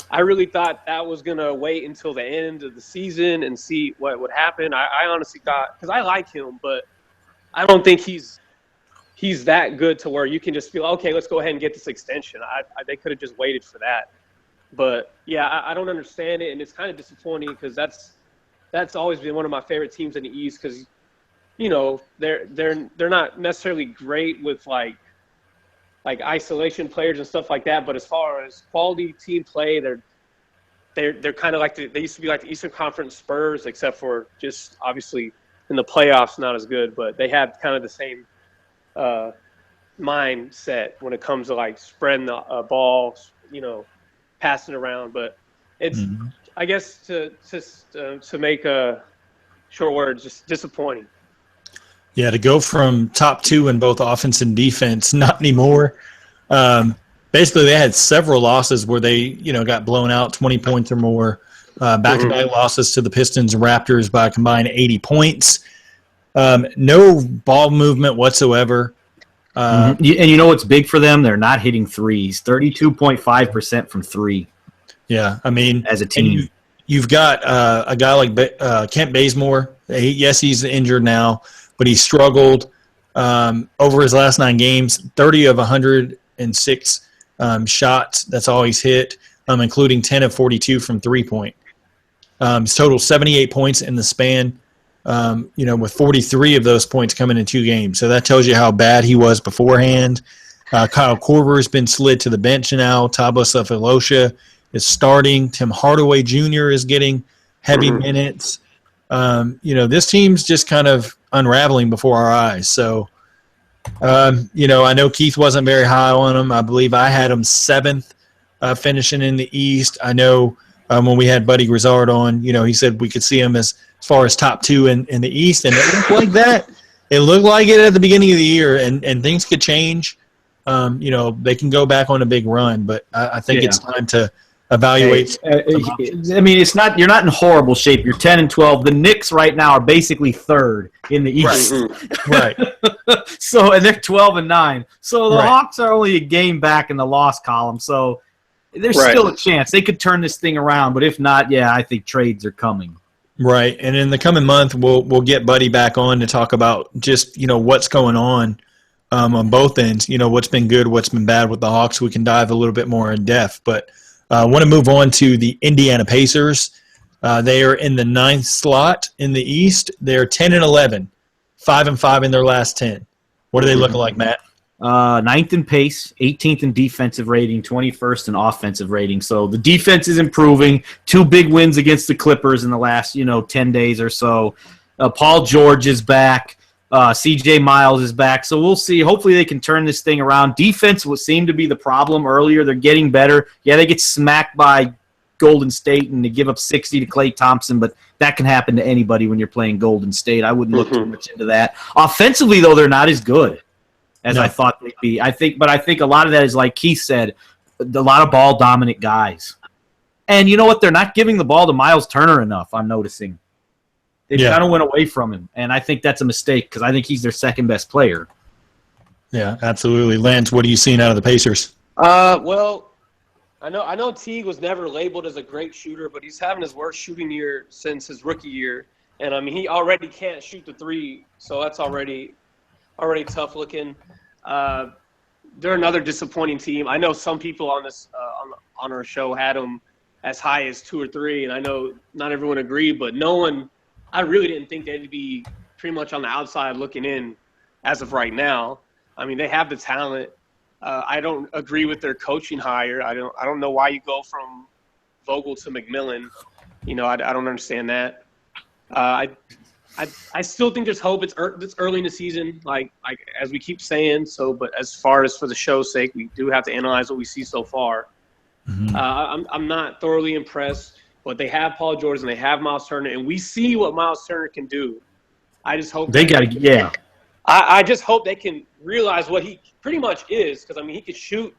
I really thought that was going to wait until the end of the season and see what would happen. I honestly thought, because I like him, but I don't think he's that good to where you can just feel, okay, let's go ahead and get this extension. They could have just waited for that. But, yeah, I don't understand it, and it's kind of disappointing, because that's always been one of my favorite teams in the East, because, they're not necessarily great with, like isolation players and stuff like that, but as far as quality team play, they're kind of like they used to be like the Eastern Conference Spurs, except for just obviously in the playoffs not as good, but they have kind of the same mindset when it comes to spreading the ball, passing around. But it's I guess to make a short word, just disappointing. Yeah, to go from top 2 in both offense and defense, not anymore. Basically, they had several losses where they, got blown out 20 points or more. Back-to-back losses to the Pistons and Raptors by a combined 80 points. No ball movement whatsoever. And you know what's big for them? They're not hitting threes. 32.5% from three. Yeah, I mean, as a team. You've got a guy like Kent Bazemore. Yes, he's injured now, but he struggled over his last 9 games, 30 of 106 shots. That's all he's hit, including 10 of 42 from three-point. His total 78 points in the span, with 43 of those points coming in 2 games. So that tells you how bad he was beforehand. Kyle Korver's been slid to the bench now. Thabo Sefolosha is starting. Tim Hardaway Jr. is getting heavy minutes. This team's just kind of unraveling before our eyes. So, I know Keith wasn't very high on him. I believe I had him 7th finishing in the East. I know when we had Buddy Grizzard on, he said we could see him as far as top 2 in the East, and it looked like that. It looked like it at the beginning of the year, and things could change. They can go back on a big run, but I think it's time to evaluate. It's not. You're not in horrible shape. You're 10-12. The Knicks right now are basically 3rd in the East. Right. So, and they're 12-9. So the Hawks are only a game back in the loss column. So there's still a chance they could turn this thing around. But if not, I think trades are coming. Right, and in the coming month, we'll get Buddy back on to talk about just what's going on both ends. What's been good, what's been bad with the Hawks. We can dive a little bit more in depth, but I want to move on to the Indiana Pacers. They are in the 9th slot in the East. They're 10-11, 5-5 in their last 10. What are they looking like, Matt? 9th in pace, 18th in defensive rating, 21st in offensive rating. So the defense is improving. 2 big wins against the Clippers in the last 10 days or so. Paul George is back. CJ Miles is back. So we'll see. Hopefully they can turn this thing around. Defense would seem to be the problem earlier. They're getting better. Yeah, they get smacked by Golden State and they give up 60 to Klay Thompson, but that can happen to anybody when you're playing Golden State. I wouldn't look too much into that. Offensively, though, they're not as good as I thought they'd be. I think a lot of that is, like Keith said, a lot of ball-dominant guys. And you know what? They're not giving the ball to Miles Turner enough, I'm noticing. They kind of went away from him, and I think that's a mistake because I think he's their second-best player. Yeah, absolutely. Lance, what are you seeing out of the Pacers? Well, I know Teague was never labeled as a great shooter, but he's having his worst shooting year since his rookie year. And, I mean, he already can't shoot the 3, so that's already tough looking. They're another disappointing team. I know some people on this on our show had them as high as 2 or 3, and I know not everyone agreed, but no one – I really didn't think they'd be pretty much on the outside looking in as of right now. I mean, they have the talent. I don't agree with their coaching hire. I don't know why you go from Vogel to McMillan. I don't understand that. I still think there's hope. It's early in the season, like as we keep saying. So, but as far as for the show's sake, we do have to analyze what we see so far. I'm not thoroughly impressed. But they have Paul George and they have Miles Turner, and we see what Miles Turner can do. I just hope I just hope they can realize what he pretty much is, because I mean he can shoot,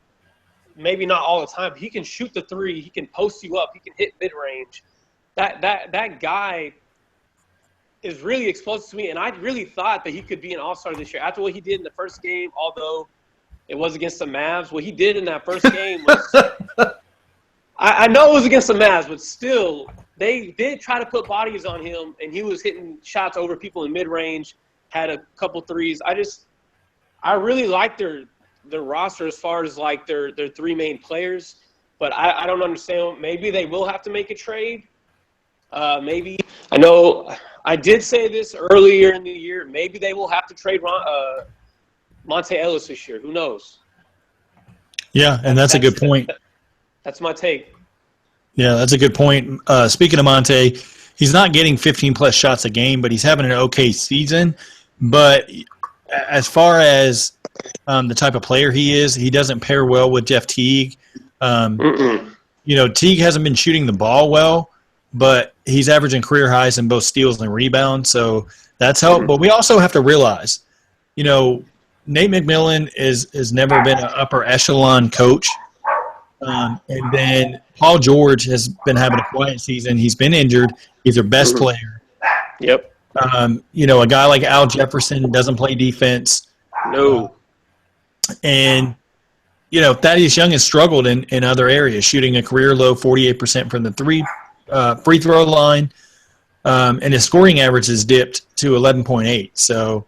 maybe not all the time, but he can shoot the 3. He can post you up. He can hit mid range. That guy is really explosive to me, and I really thought that he could be an all-star this year after what he did in the first game. Although it was against the Mavs, what he did in that first game was. I know it was against the Mavs, but still, they did try to put bodies on him, and he was hitting shots over people in mid-range, had a couple threes. I really like their roster as far as, like, their 3 main players, but I don't understand. Maybe they will have to make a trade. Maybe. I know I did say this earlier in the year. Maybe they will have to trade Monte Ellis this year. Who knows? Yeah, and that's a good point. That's my take. Yeah, that's a good point. Speaking of Monte, he's not getting 15-plus shots a game, but he's having an okay season. But as far as the type of player he is, he doesn't pair well with Jeff Teague. Teague hasn't been shooting the ball well, but he's averaging career highs in both steals and rebounds, so that's helped. But we also have to realize, Nate McMillan has never been an upper echelon coach. And then Paul George has been having a quiet season. He's been injured. He's their best player. Yep. A guy like Al Jefferson doesn't play defense. No. And, Thaddeus Young has struggled in other areas, shooting a career low 48% from the free throw line. And his scoring average has dipped to 11.8. So,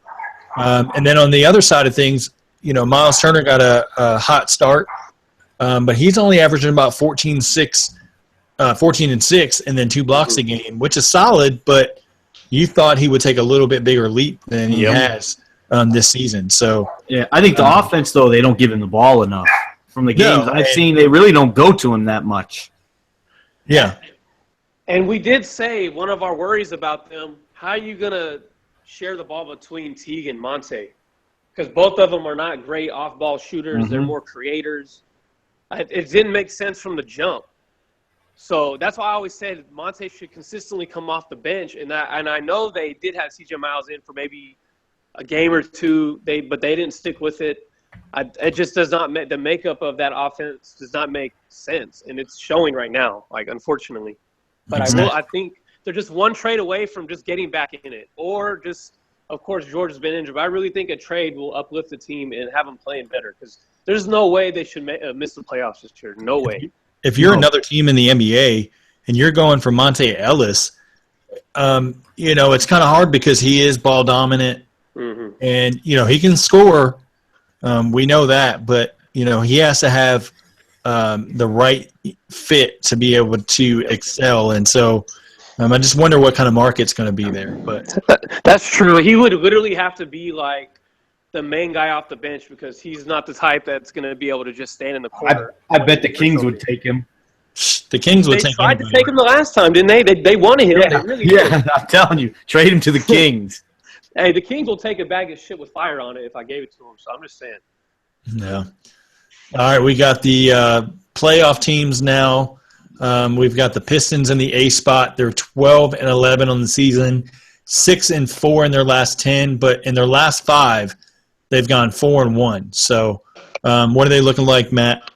and then on the other side of things, Miles Turner got a hot start, but he's only averaging about 14 and 6, and then 2 blocks a game, which is solid. But you thought he would take a little bit bigger leap than he has this season. So yeah, I think the offense though, they don't give him the ball enough. From the games I've seen, they really don't go to him that much. Yeah. And we did say one of our worries about them, how are you going to share the ball between Teague and Monte? Because both of them are not great off-ball shooters. They're more creators. It didn't make sense from the jump. So that's why I always said Monte should consistently come off the bench. And I know they did have C.J. Miles in for maybe a game or two, but they didn't stick with it. It just does not – the makeup of that offense does not make sense. And it's showing right now, unfortunately. But I think they're just one trade away from just getting back in it. Or just, of course, George has been injured. But I really think a trade will uplift the team and have them playing better. Because there's no way they should miss the playoffs this year. No way. If you're another team in the NBA and you're going for Monte Ellis, it's kind of hard because he is ball dominant. And, he can score. We know that. But, he has to have the right fit to be able to excel. And so I just wonder what kind of market's going to be there. But that's true. He would literally have to be like the main guy off the bench because he's not the type that's going to be able to just stand in the corner. I bet the Kings would take him. The Kings would take him. They tried to take him the last time, didn't they? They wanted him. Yeah, they really did. I'm telling you. Trade him to the Kings. Hey, the Kings will take a bag of shit with fire on it if I gave it to them. So I'm just saying. Yeah. All right, we got the playoff teams now. We've got the Pistons in the A spot. They're 12-11 on the season, 6-4 in their last 10, but in their last 5, they've gone 4-1. So, what are they looking like, Matt?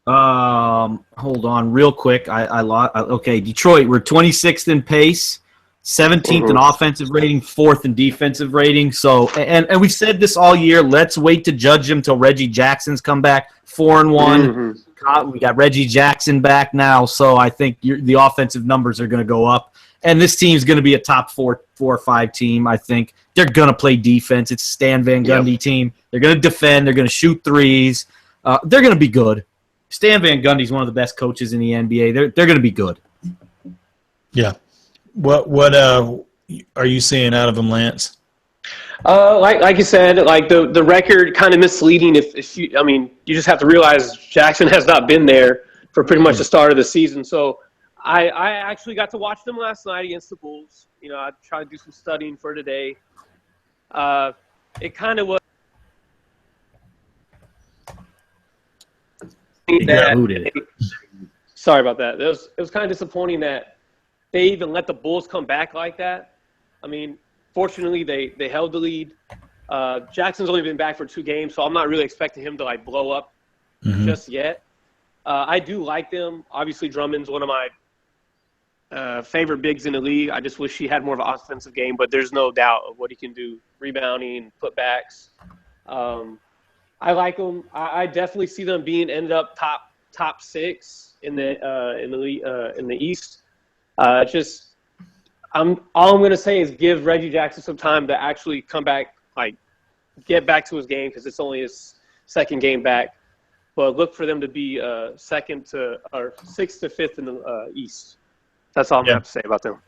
Hold on, real quick. Okay, Detroit. We're 26th in pace, 17th in offensive rating, 4th in defensive rating. So, and we've said this all year. Let's wait to judge him till Reggie Jackson's come back. 4-1. We got Reggie Jackson back now, so I think the offensive numbers are going to go up. And this team's going to be a top 4 or 5 team, I think. They're going to play defense. It's a Stan Van Gundy team. They're going to defend. They're going to shoot threes. They're going to be good. Stan Van Gundy's one of the best coaches in the NBA. They're going to be good. Yeah. What are you seeing out of them, Lance? Like you said, the record kind of misleading. If you just have to realize Jackson has not been there for pretty much the start of the season. So I actually got to watch them last night against the Bulls. I tried to do some studying for today. It kind of was. Sorry about that. It was kind of disappointing that they even let the Bulls come back like that. Fortunately, they held the lead. Jackson's only been back for 2 games, so I'm not really expecting him to blow up just yet. I do like them. Obviously, Drummond's one of my favorite bigs in the league. I just wish he had more of an offensive game, but there's no doubt of what he can do, rebounding, putbacks. I like them. I definitely see them ended up top 6 in the East. All I'm going to say is give Reggie Jackson some time to actually come back, get back to his game because it's only his second game back. But look for them to be 6th to 5th in the East. That's all I'm going to have to say about them.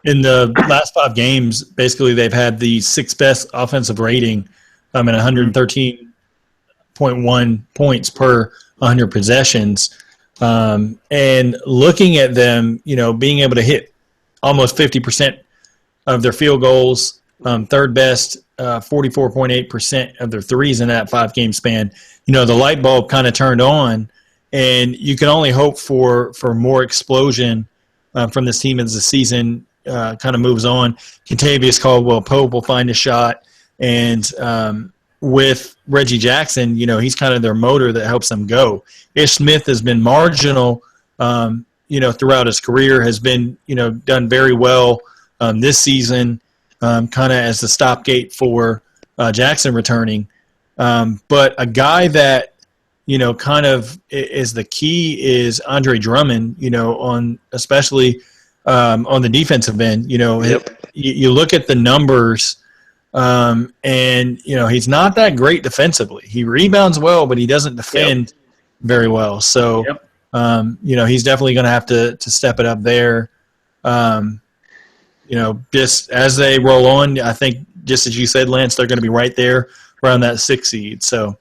In the last 5 games, basically they've had the 6th best offensive rating and 113.1 points per 100 possessions. And looking at them, being able to hit almost 50% of their field goals, third best, 44.8% of their threes in that 5-game span. The light bulb kind of turned on, and you can only hope for more explosion from this team as the season kind of moves on. Kentavious Caldwell-Pope will find a shot, and with Reggie Jackson, he's kind of their motor that helps them go. Ish Smith has been marginal throughout his career, has been, done very well this season, kind of as the stopgate for Jackson returning. But a guy that, kind of is the key is Andre Drummond, especially on the defensive end. You look at the numbers, and, he's not that great defensively. He rebounds well, but he doesn't defend very well. So, he's definitely going to have to step it up there. Just as they roll on, I think, just as you said, Lance, they're going to be right there around that 6 seed. So,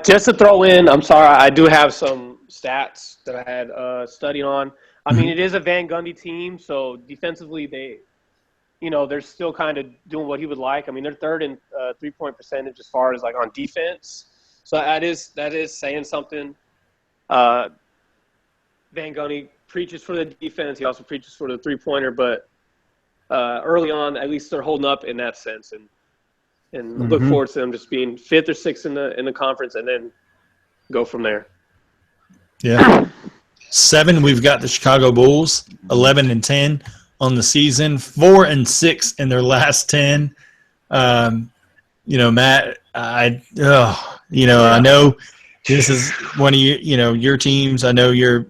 just to throw in, I'm sorry, I do have some stats that I had studied on. I mean, it is a Van Gundy team, so defensively they're still kind of doing what he would like. I mean, they're third in 3-point percentage as far as like on defense. So that is saying something. Van Gundy preaches for the defense. He also preaches for the 3-pointer, but early on, at least they're holding up in that sense, and look forward to them just being 5th or 6th in the conference, and then go from there. Yeah. 7, we've got the Chicago Bulls, 11-10 on the season, 4-6 in their last 10. Matt, I know this is one of your teams. I know you're,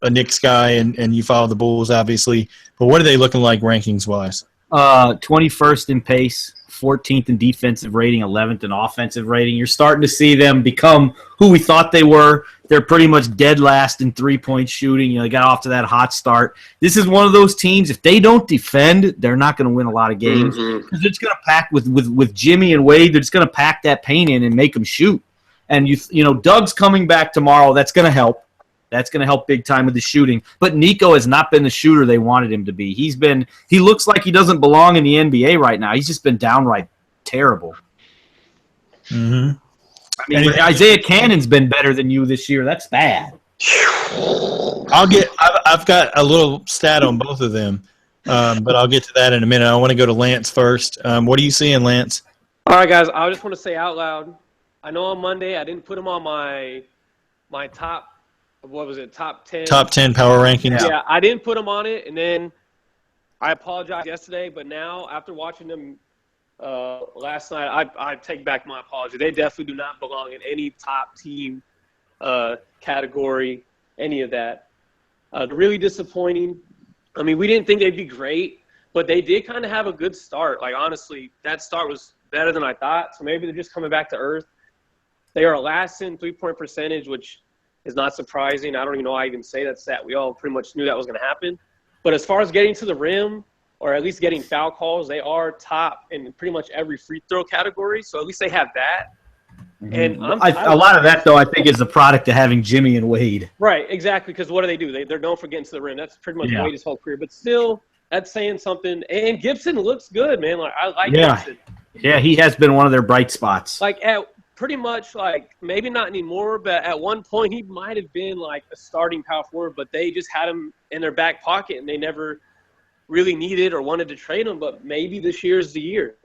a Knicks guy and you follow the Bulls, obviously. But what are they looking like rankings-wise? 21st in pace, 14th in defensive rating, 11th in offensive rating. You're starting to see them become who we thought they were. They're pretty much dead last in 3-point shooting. They got off to that hot start. This is one of those teams, if they don't defend, they're not going to win a lot of games. Because they're just going to pack with Jimmy and Wade, they're just going to pack that paint in and make them shoot. And, Doug's coming back tomorrow. That's going to help. That's going to help big time with the shooting. But Nico has not been the shooter they wanted him to be. He looks like he doesn't belong in the NBA right now. He's just been downright terrible. Mm-hmm. I mean, Isaiah Cannon's been better than you this year. That's bad. I've got a little stat on both of them, but I'll get to that in a minute. I want to go to Lance first. What are you seeing, Lance? All right, guys. I just want to say out loud, I know on Monday I didn't put him on my top. What was it? Top 10. Top 10 power rankings. Yeah, I didn't put him on it, and then I apologized yesterday. But now, after watching them last night, I take back my apology. They definitely do not belong in any top team category, any of that. Really disappointing. I mean, we didn't think they'd be great, but they did kind of have a good start. Like, honestly, that start was better than I thought. So maybe they're just coming back to earth. They are last in 3-point percentage, which is not surprising. I don't even know why I even say that stat. We all pretty much knew that was going to happen. But as far as getting to the rim, or at least getting foul calls, they are top in pretty much every free throw category. So at least they have that. And a lot of that, though, I think is the product of having Jimmy and Wade. Right, exactly, because what do? They're known for getting to the rim. That's pretty much Wade's whole career. But still, that's saying something. And Gibson looks good, man. Like, I like Gibson. Yeah, he has been one of their bright spots. Like, pretty much, like, maybe not anymore, but at one point he might have been, like, a starting power forward, but they just had him in their back pocket, and they never really needed or wanted to trade him. But maybe this year's the year.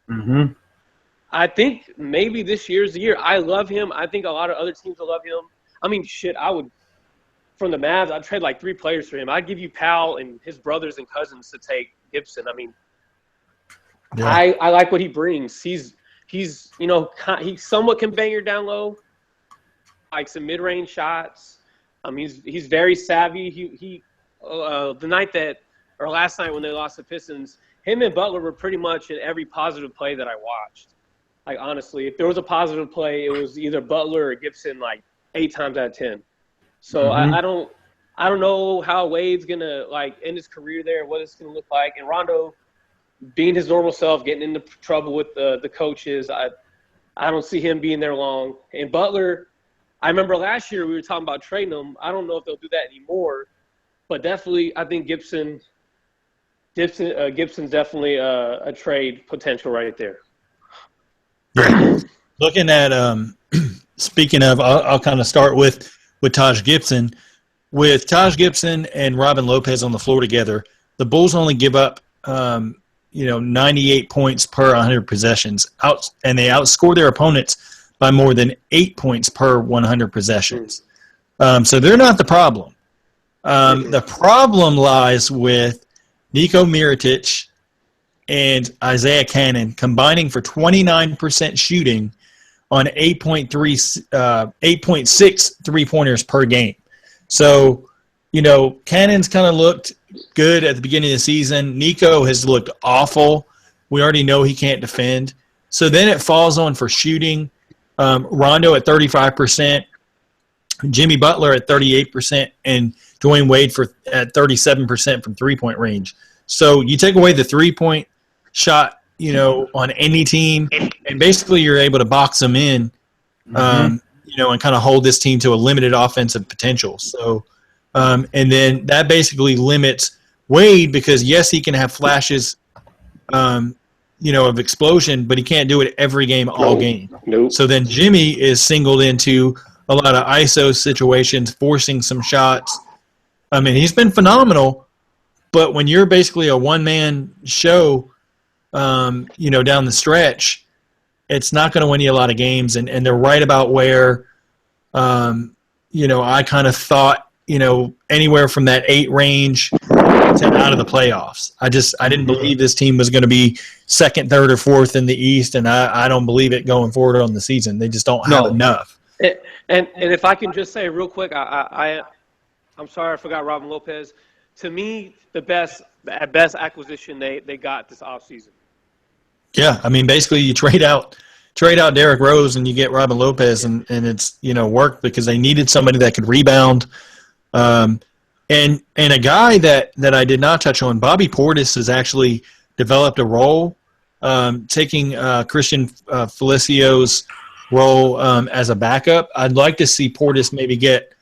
Mm-hmm. I think maybe this year's the year. I love him. I think a lot of other teams will love him. I mean, shit, I would – from the Mavs, I'd trade, like, 3 players for him. I'd give you Powell and his brothers and cousins to take Gibson. I mean, I like what he brings. He's he somewhat can bang your down low, like some mid-range shots. He's very savvy. He the night that – or last night when they lost the Pistons, him and Butler were pretty much in every positive play that I watched. Like, honestly, if there was a positive play, it was either Butler or Gibson, like, 8 times out of 10. So I don't know how Wade's gonna, like, end his career there, what it's gonna look like. And Rondo, being his normal self, getting into trouble with the coaches, I don't see him being there long. And Butler, I remember last year we were talking about trading him. I don't know if they'll do that anymore, but definitely I think Gibson's definitely a trade potential right there. Yeah. Looking at speaking of, I'll kind of start with Taj Gibson. With Taj Gibson and Robin Lopez on the floor together, the Bulls only give up 98 points per 100 possessions, and they outscore their opponents by more than 8 points per 100 possessions. So they're not the problem. The problem lies with Niko Mirotic and Isaiah Cannon combining for 29% shooting on 8.6 3-pointers per game. So, Cannon's kind of looked good at the beginning of the season. Nico has looked awful. We already know he can't defend. So then it falls on for shooting. Rondo at 35%, Jimmy Butler at 38%, and Dwayne Wade at 37% from three-point range. So you take away the three-point shot, on any team, and basically you're able to box them in, and kind of hold this team to a limited offensive potential. So, and then that basically limits Wade because, yes, he can have flashes, of explosion, but he can't do it every game, all game. Nope. So then Jimmy is singled into a lot of ISO situations, forcing some shots. I mean, he's been phenomenal, but when you're basically a one-man show, down the stretch, it's not going to win you a lot of games. And they're right about where, I kind of thought, anywhere from that 8 range to out of the playoffs. I didn't believe this team was going to be second, third, or fourth in the East, and I don't believe it going forward on the season. They just don't have enough. And if I can just say real quick, I'm sorry I forgot Robin Lopez. To me, the best acquisition they got this offseason. Yeah, I mean, basically you trade out Derrick Rose and you get Robin Lopez, and it's worked because they needed somebody that could rebound. And a guy that I did not touch on, Bobby Portis, has actually developed a role, taking Christian Felicio's role as a backup. I'd like to see Portis maybe get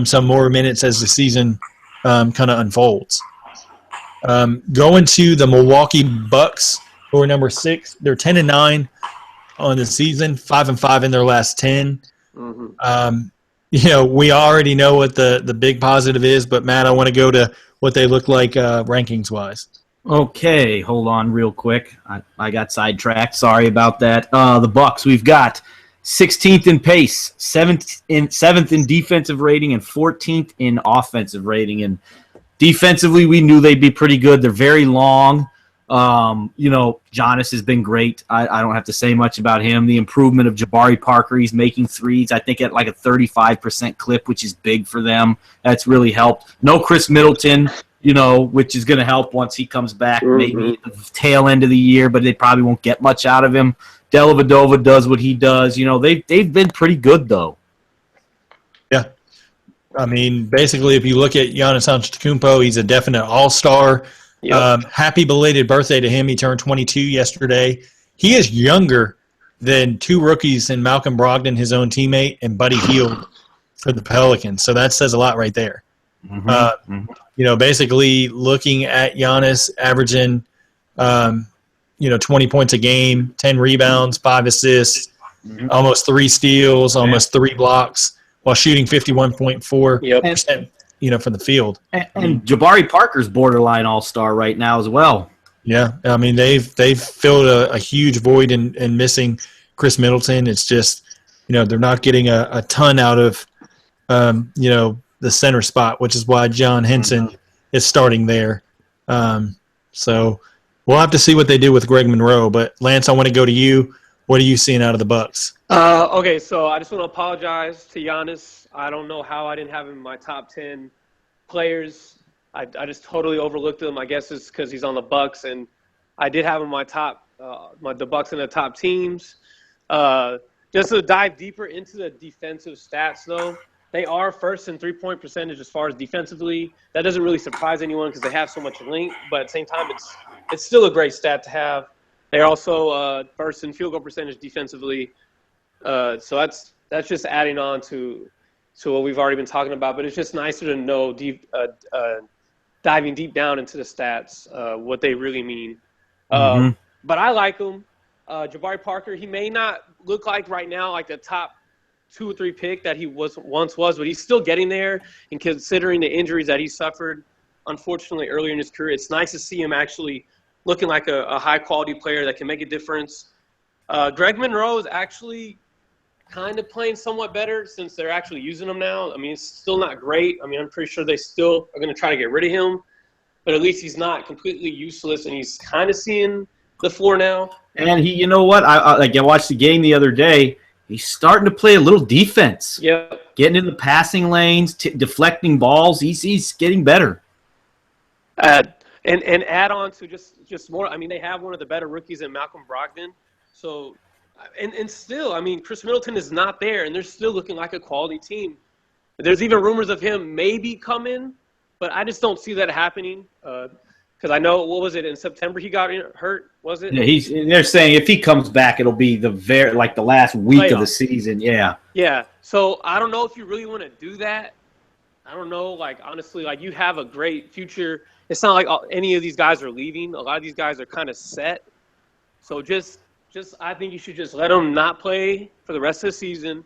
some more minutes as the season kind of unfolds. Going to the Milwaukee Bucks, who are number 6. They're 10-9 on the season, 5-5 in their last 10. Mm-hmm. We already know what the big positive is, but Matt, I want to go to what they look like rankings-wise. Okay, hold on real quick. I got sidetracked. Sorry about that. The Bucks, we've got 16th in pace, 7th in defensive rating, and 14th in offensive rating. And defensively, we knew they'd be pretty good. They're very long. Giannis has been great. I don't have to say much about him. The improvement of Jabari Parker, he's making threes, I think, at like a 35% clip, which is big for them. That's really helped. No Chris Middleton, which is going to help once he comes back, maybe at the tail end of the year, but they probably won't get much out of him. Dellavedova does what he does. They've been pretty good, though. Yeah. I mean, basically, if you look at Giannis Antetokounmpo, he's a definite all-star. Yep. Happy belated birthday to him. He turned 22 yesterday. He is younger than 2 rookies in Malcolm Brogdon, his own teammate, and Buddy Hield for the Pelicans. So that says a lot right there. Basically looking at Giannis averaging, 20 points a game, 10 rebounds, 5 assists, almost 3 steals, almost 3 blocks, while shooting 51.4%. From the field. And Jabari Parker's borderline all-star right now as well. Yeah, I mean, they've filled a huge void in missing Chris Middleton. It's just, they're not getting a ton out of, the center spot, which is why John Henson is starting there. So we'll have to see what they do with Greg Monroe. But, Lance, I want to go to you. What are you seeing out of the Bucks? Okay, so I just want to apologize to Giannis. I don't know how I didn't have him in my top 10 players. I just totally overlooked him. I guess it's because he's on the Bucks, and I did have him in my top, the Bucks in the top teams. Just to dive deeper into the defensive stats, though, they are first in three-point percentage as far as defensively. That doesn't really surprise anyone because they have so much length, but at the same time, it's still a great stat to have. They're also first in field goal percentage defensively. So that's just adding on to what we've already been talking about. But it's just nicer to know diving deep down into the stats, what they really mean. But I like him. Jabari Parker, he may not look like right now like the top 2 or 3 pick that he once was, but he's still getting there. And considering the injuries that he suffered, unfortunately, earlier in his career, it's nice to see him actually looking like a high-quality player that can make a difference. Greg Monroe is actually kind of playing somewhat better since they're actually using him now. I mean, it's still not great. I mean, I'm pretty sure they still are going to try to get rid of him, but at least he's not completely useless, and he's kind of seeing the floor now. And he, you know what? I watched the game the other day. he's starting to play a little defense. Yep. Getting in the passing lanes, deflecting balls. He's getting better. And add on to just more. I mean, they have one of the better rookies in Malcolm Brogdon. So, and still, I mean, Chris Middleton is not there, and they're still looking like a quality team. There's even rumors of him maybe coming, but I just don't see that happening. Because I know, what was it, in September he got hurt, was it? Yeah, they're saying if he comes back, it'll be the last week of the season. Yeah. Yeah. So I don't know if you really want to do that. I don't know. Like, honestly, like, you have a great future. It's not like any of these guys are leaving. A lot of these guys are kind of set. So just I think you should just let them not play for the rest of the season,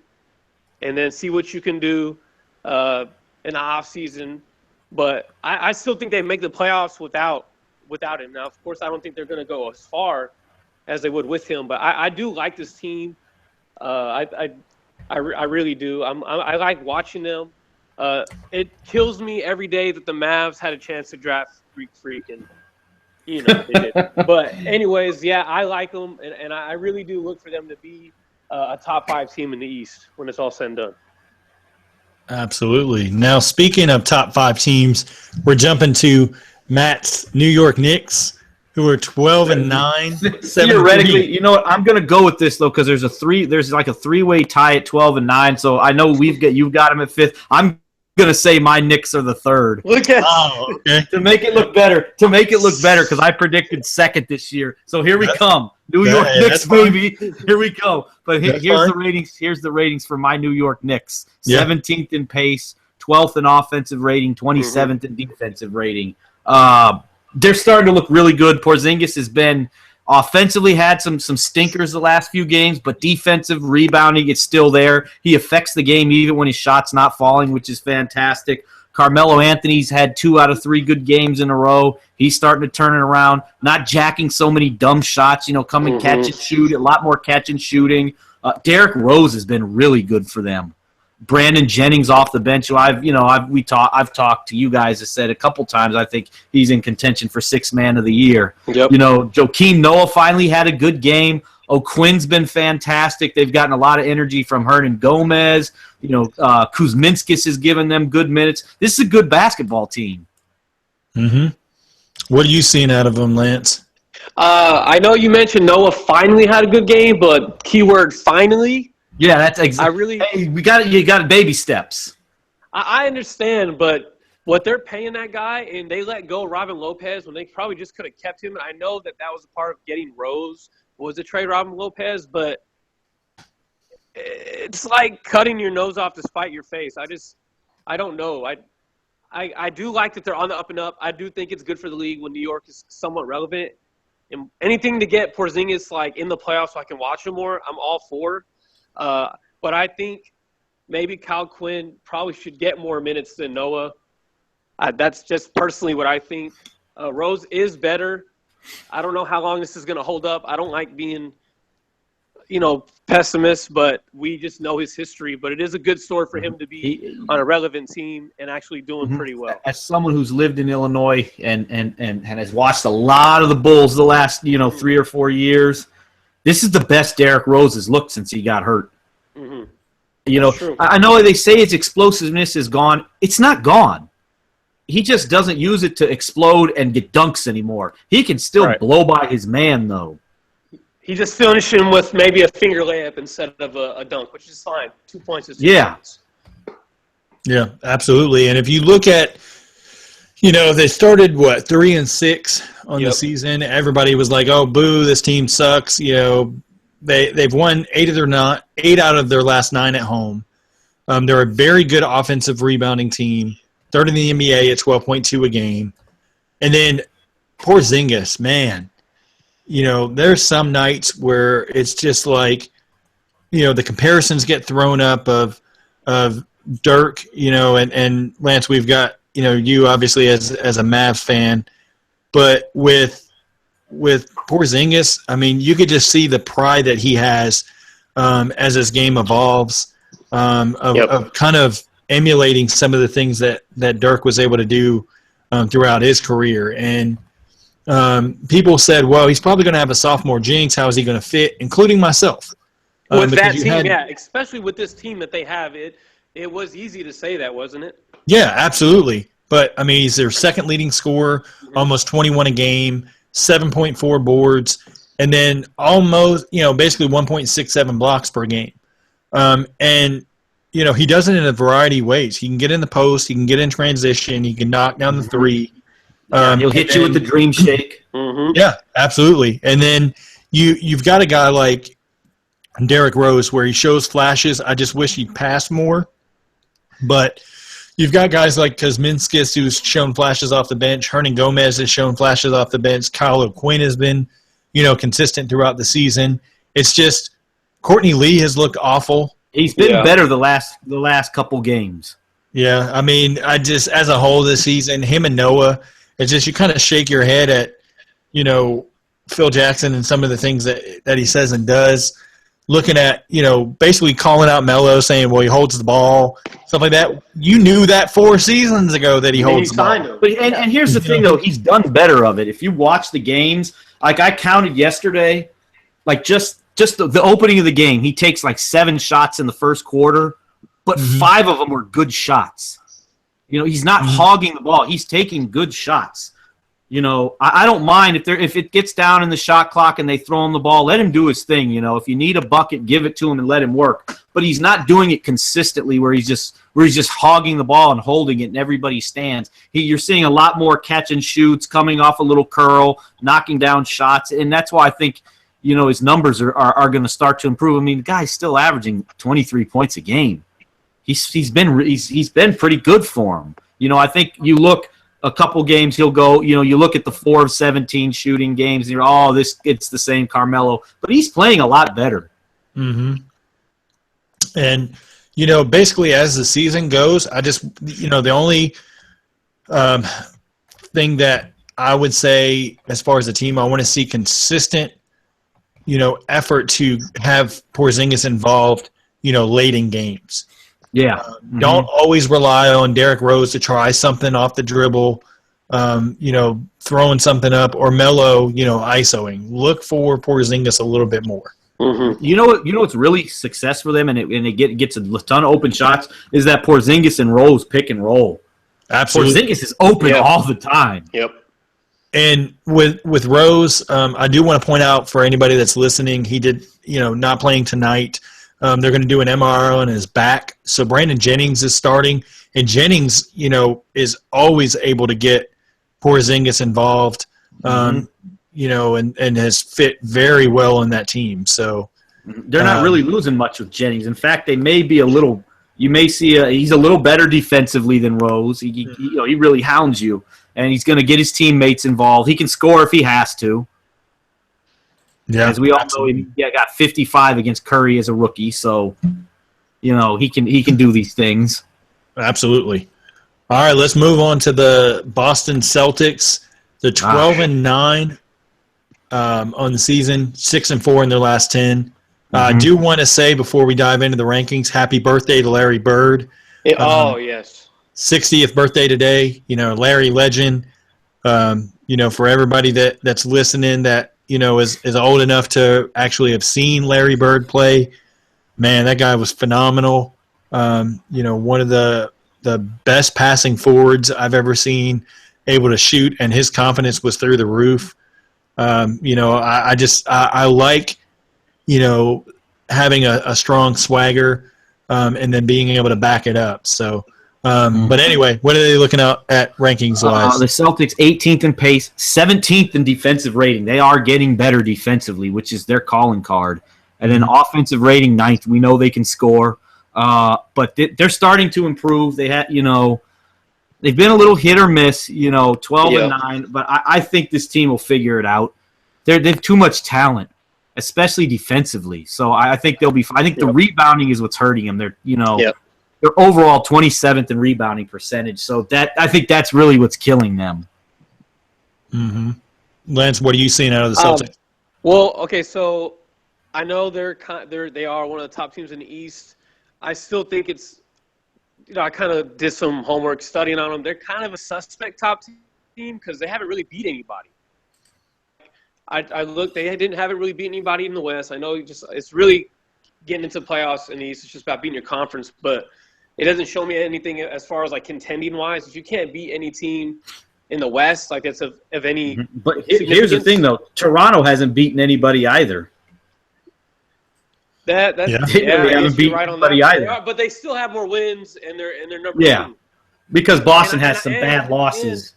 and then see what you can do in the off season. But I still think they make the playoffs without him. Now, of course, I don't think they're going to go as far as they would with him. But I do like this team. I really do. I like watching them. It kills me every day that the Mavs had a chance to draft Greek Freak, and they did. But anyways, yeah, I like them, and I really do look for them to be a top 5 team in the East when it's all said and done. Absolutely. Now, speaking of top 5 teams, we're jumping to Matt's New York Knicks, who are 12-9. Theoretically, you know what? I'm going to go with this though, because there's like a 3-way tie at 12-9. So I know you've got them at 5th. I'm going to say my Knicks are the 3rd. Look at okay. To make it look better, because I predicted 2nd this year. So here we come. New York Knicks, baby. Here we go. But here's the ratings. Here's the ratings for my New York Knicks. 17th in pace, 12th in offensive rating, 27th in defensive rating. They're starting to look really good. Porzingis has been offensively had some stinkers the last few games, but defensive rebounding, it's still there. He affects the game even when his shot's not falling, which is fantastic. Carmelo Anthony's had 2 out of 3 good games in a row. He's starting to turn it around, not jacking so many dumb shots, come and catch and shoot, a lot more catch and shooting. Derrick Rose has been really good for them. Brandon Jennings off the bench, who I've talked to you guys, have said a couple times, I think he's in contention for 6th man of the year. Yep. Joakim Noah finally had a good game. O'Quinn's been fantastic. They've gotten a lot of energy from Hernan Gomez. Kuzminskis has given them good minutes. This is a good basketball team. Mm-hmm. What are you seeing out of them, Lance? I know you mentioned Noah finally had a good game, but keyword finally. Yeah, that's exactly. You got baby steps. I understand, but what they're paying that guy, and they let go Robin Lopez when they probably just could have kept him. And I know that was a part of getting Rose, was to trade Robin Lopez, but it's like cutting your nose off to spite your face. I don't know. I do like that they're on the up and up. I do think it's good for the league when New York is somewhat relevant. And anything to get Porzingis like in the playoffs so I can watch him more, I'm all for. But I think maybe Kyle Quinn probably should get more minutes than Noah. That's just personally what I think. Rose is better. I don't know how long this is going to hold up. I don't like being, pessimist, but we just know his history. But it is a good story for him to be on a relevant team and actually doing pretty well. As someone who's lived in Illinois and has watched a lot of the Bulls the last 3 or 4 years, this is the best Derrick Rose has looked since he got hurt. Mm-hmm. I know they say his explosiveness is gone. It's not gone. He just doesn't use it to explode and get dunks anymore. He can still blow by his man, though. He just finished him with maybe a finger layup instead of a dunk, which is fine. 2 points is 2 points. Yeah, absolutely. And if you look at, they started, 3-6 on the season. Everybody was like, oh, boo, this team sucks. They've won 8 out of their last 9 at home. They're a very good offensive rebounding team. Third in the NBA at 12.2 a game. And then Porzingis, man, there's some nights where it's just like, the comparisons get thrown up of Dirk, and Lance, we've got, you obviously as a Mavs fan, but with Porzingis, I mean, you could just see the pride that he has as his game evolves, of kind of emulating some of the things that Dirk was able to do throughout his career. And people said, well, he's probably going to have a sophomore jinx. How is he going to fit, including myself? With because that you team, had, yeah, especially with this team that they have, it was easy to say that, wasn't it? yeah, absolutely. But I mean, he's their second leading scorer, almost 21 a game, 7.4 boards, and then almost, basically 1.67 blocks per game. And he does it in a variety of ways. He can get in the post, he can get in transition, he can knock down the three. Yeah, he'll hit you with the dream shake. Yeah, absolutely. And then you've got a guy like Derrick Rose where he shows flashes. I just wish he'd pass more. But you've got guys like Kuzminskis who's shown flashes off the bench. Hernan Gomez has shown flashes off the bench. Kyle O'Quinn has been, consistent throughout the season. It's just Courtney Lee has looked awful. He's been better the last couple games. Yeah, I mean, as a whole this season, him and Noah, it's just you kind of shake your head at, Phil Jackson and some of the things that he says and does. Looking at, basically calling out Melo, saying, well, he holds the ball, stuff like that. You knew that 4 seasons ago that he holds the ball. But, and here's the thing, though. He's done better of it. If you watch the games, like I counted yesterday, like just the opening of the game, he takes like 7 shots in the first quarter, but 5 of them were good shots. He's not hogging the ball. He's taking good shots. I don't mind if it gets down in the shot clock and they throw him the ball, let him do his thing. If you need a bucket, give it to him and let him work. But he's not doing it consistently where he's just hogging the ball and holding it and everybody stands. You're seeing a lot more catch and shoots, coming off a little curl, knocking down shots, and that's why I think his numbers are going to start to improve. I mean, the guy's still averaging 23 points a game. He's been pretty good for him. I think you look a couple games, he'll go. You look at the 4 of 17 shooting games, and you're it's the same Carmelo, but he's playing a lot better. Mm-hmm. And basically as the season goes, I just the only thing that I would say as far as the team, I want to see consistent effort to have Porzingis involved late in games. Yeah. Don't always rely on Derrick Rose to try something off the dribble, throwing something up, or Melo, ISOing. Look for Porzingis a little bit more. Mm-hmm. You know what's really success for them, and it gets a ton of open shots, is that Porzingis and Rose pick and roll. Absolutely. Porzingis is open all the time. Yep. And with Rose, I do want to point out for anybody that's listening, he did, not playing tonight. They're going to do an MRI on his back. So Brandon Jennings is starting, and Jennings, is always able to get Porzingis involved, and has fit very well in that team. So they're not really losing much with Jennings. In fact, they may be you may see he's a little better defensively than Rose. He really hounds you, and he's going to get his teammates involved. He can score if he has to. Yeah, as we all know, he got 55 against Curry as a rookie, so he can do these things. Absolutely. All right, let's move on to the Boston Celtics. The 12-9 on the season, 6-4 in their last 10. I do want to say before we dive into the rankings, happy birthday to Larry Bird. Yes, 60th birthday today. Larry legend. For everybody that's listening that is old enough to actually have seen Larry Bird play, man, that guy was phenomenal. One of the best passing forwards I've ever seen, able to shoot, and his confidence was through the roof. I like, having a strong swagger, and then being able to back it up. So, but anyway, what are they looking at rankings-wise? The Celtics 18th in pace, 17th in defensive rating. They are getting better defensively, which is their calling card. And then offensive rating 9th. We know they can score, but they're starting to improve. They had, they've been a little hit or miss, 12-9. But I think this team will figure it out. They have too much talent, especially defensively. So I think they'll be. I think the rebounding is what's hurting them. They're They're overall 27th in rebounding percentage. So I think that's really what's killing them. Mm-hmm. Lance, what are you seeing out of the Celtics? Well, okay, so I know they are one of the top teams in the East. I still think it's, I kind of did some homework studying on them. They're kind of a suspect top team because they haven't really beat anybody. I looked, they haven't really beat anybody in the West. I know it's really getting into playoffs in the East is just about beating your conference, but it doesn't show me anything as far as like contending wise. If you can't beat any team in the West, like it's of any But here's the thing, though: Toronto hasn't beaten anybody either. That's Yeah. They really haven't beaten right on that. anybody either. But they still have more wins, and they're number Yeah, 2. because Boston has some bad losses.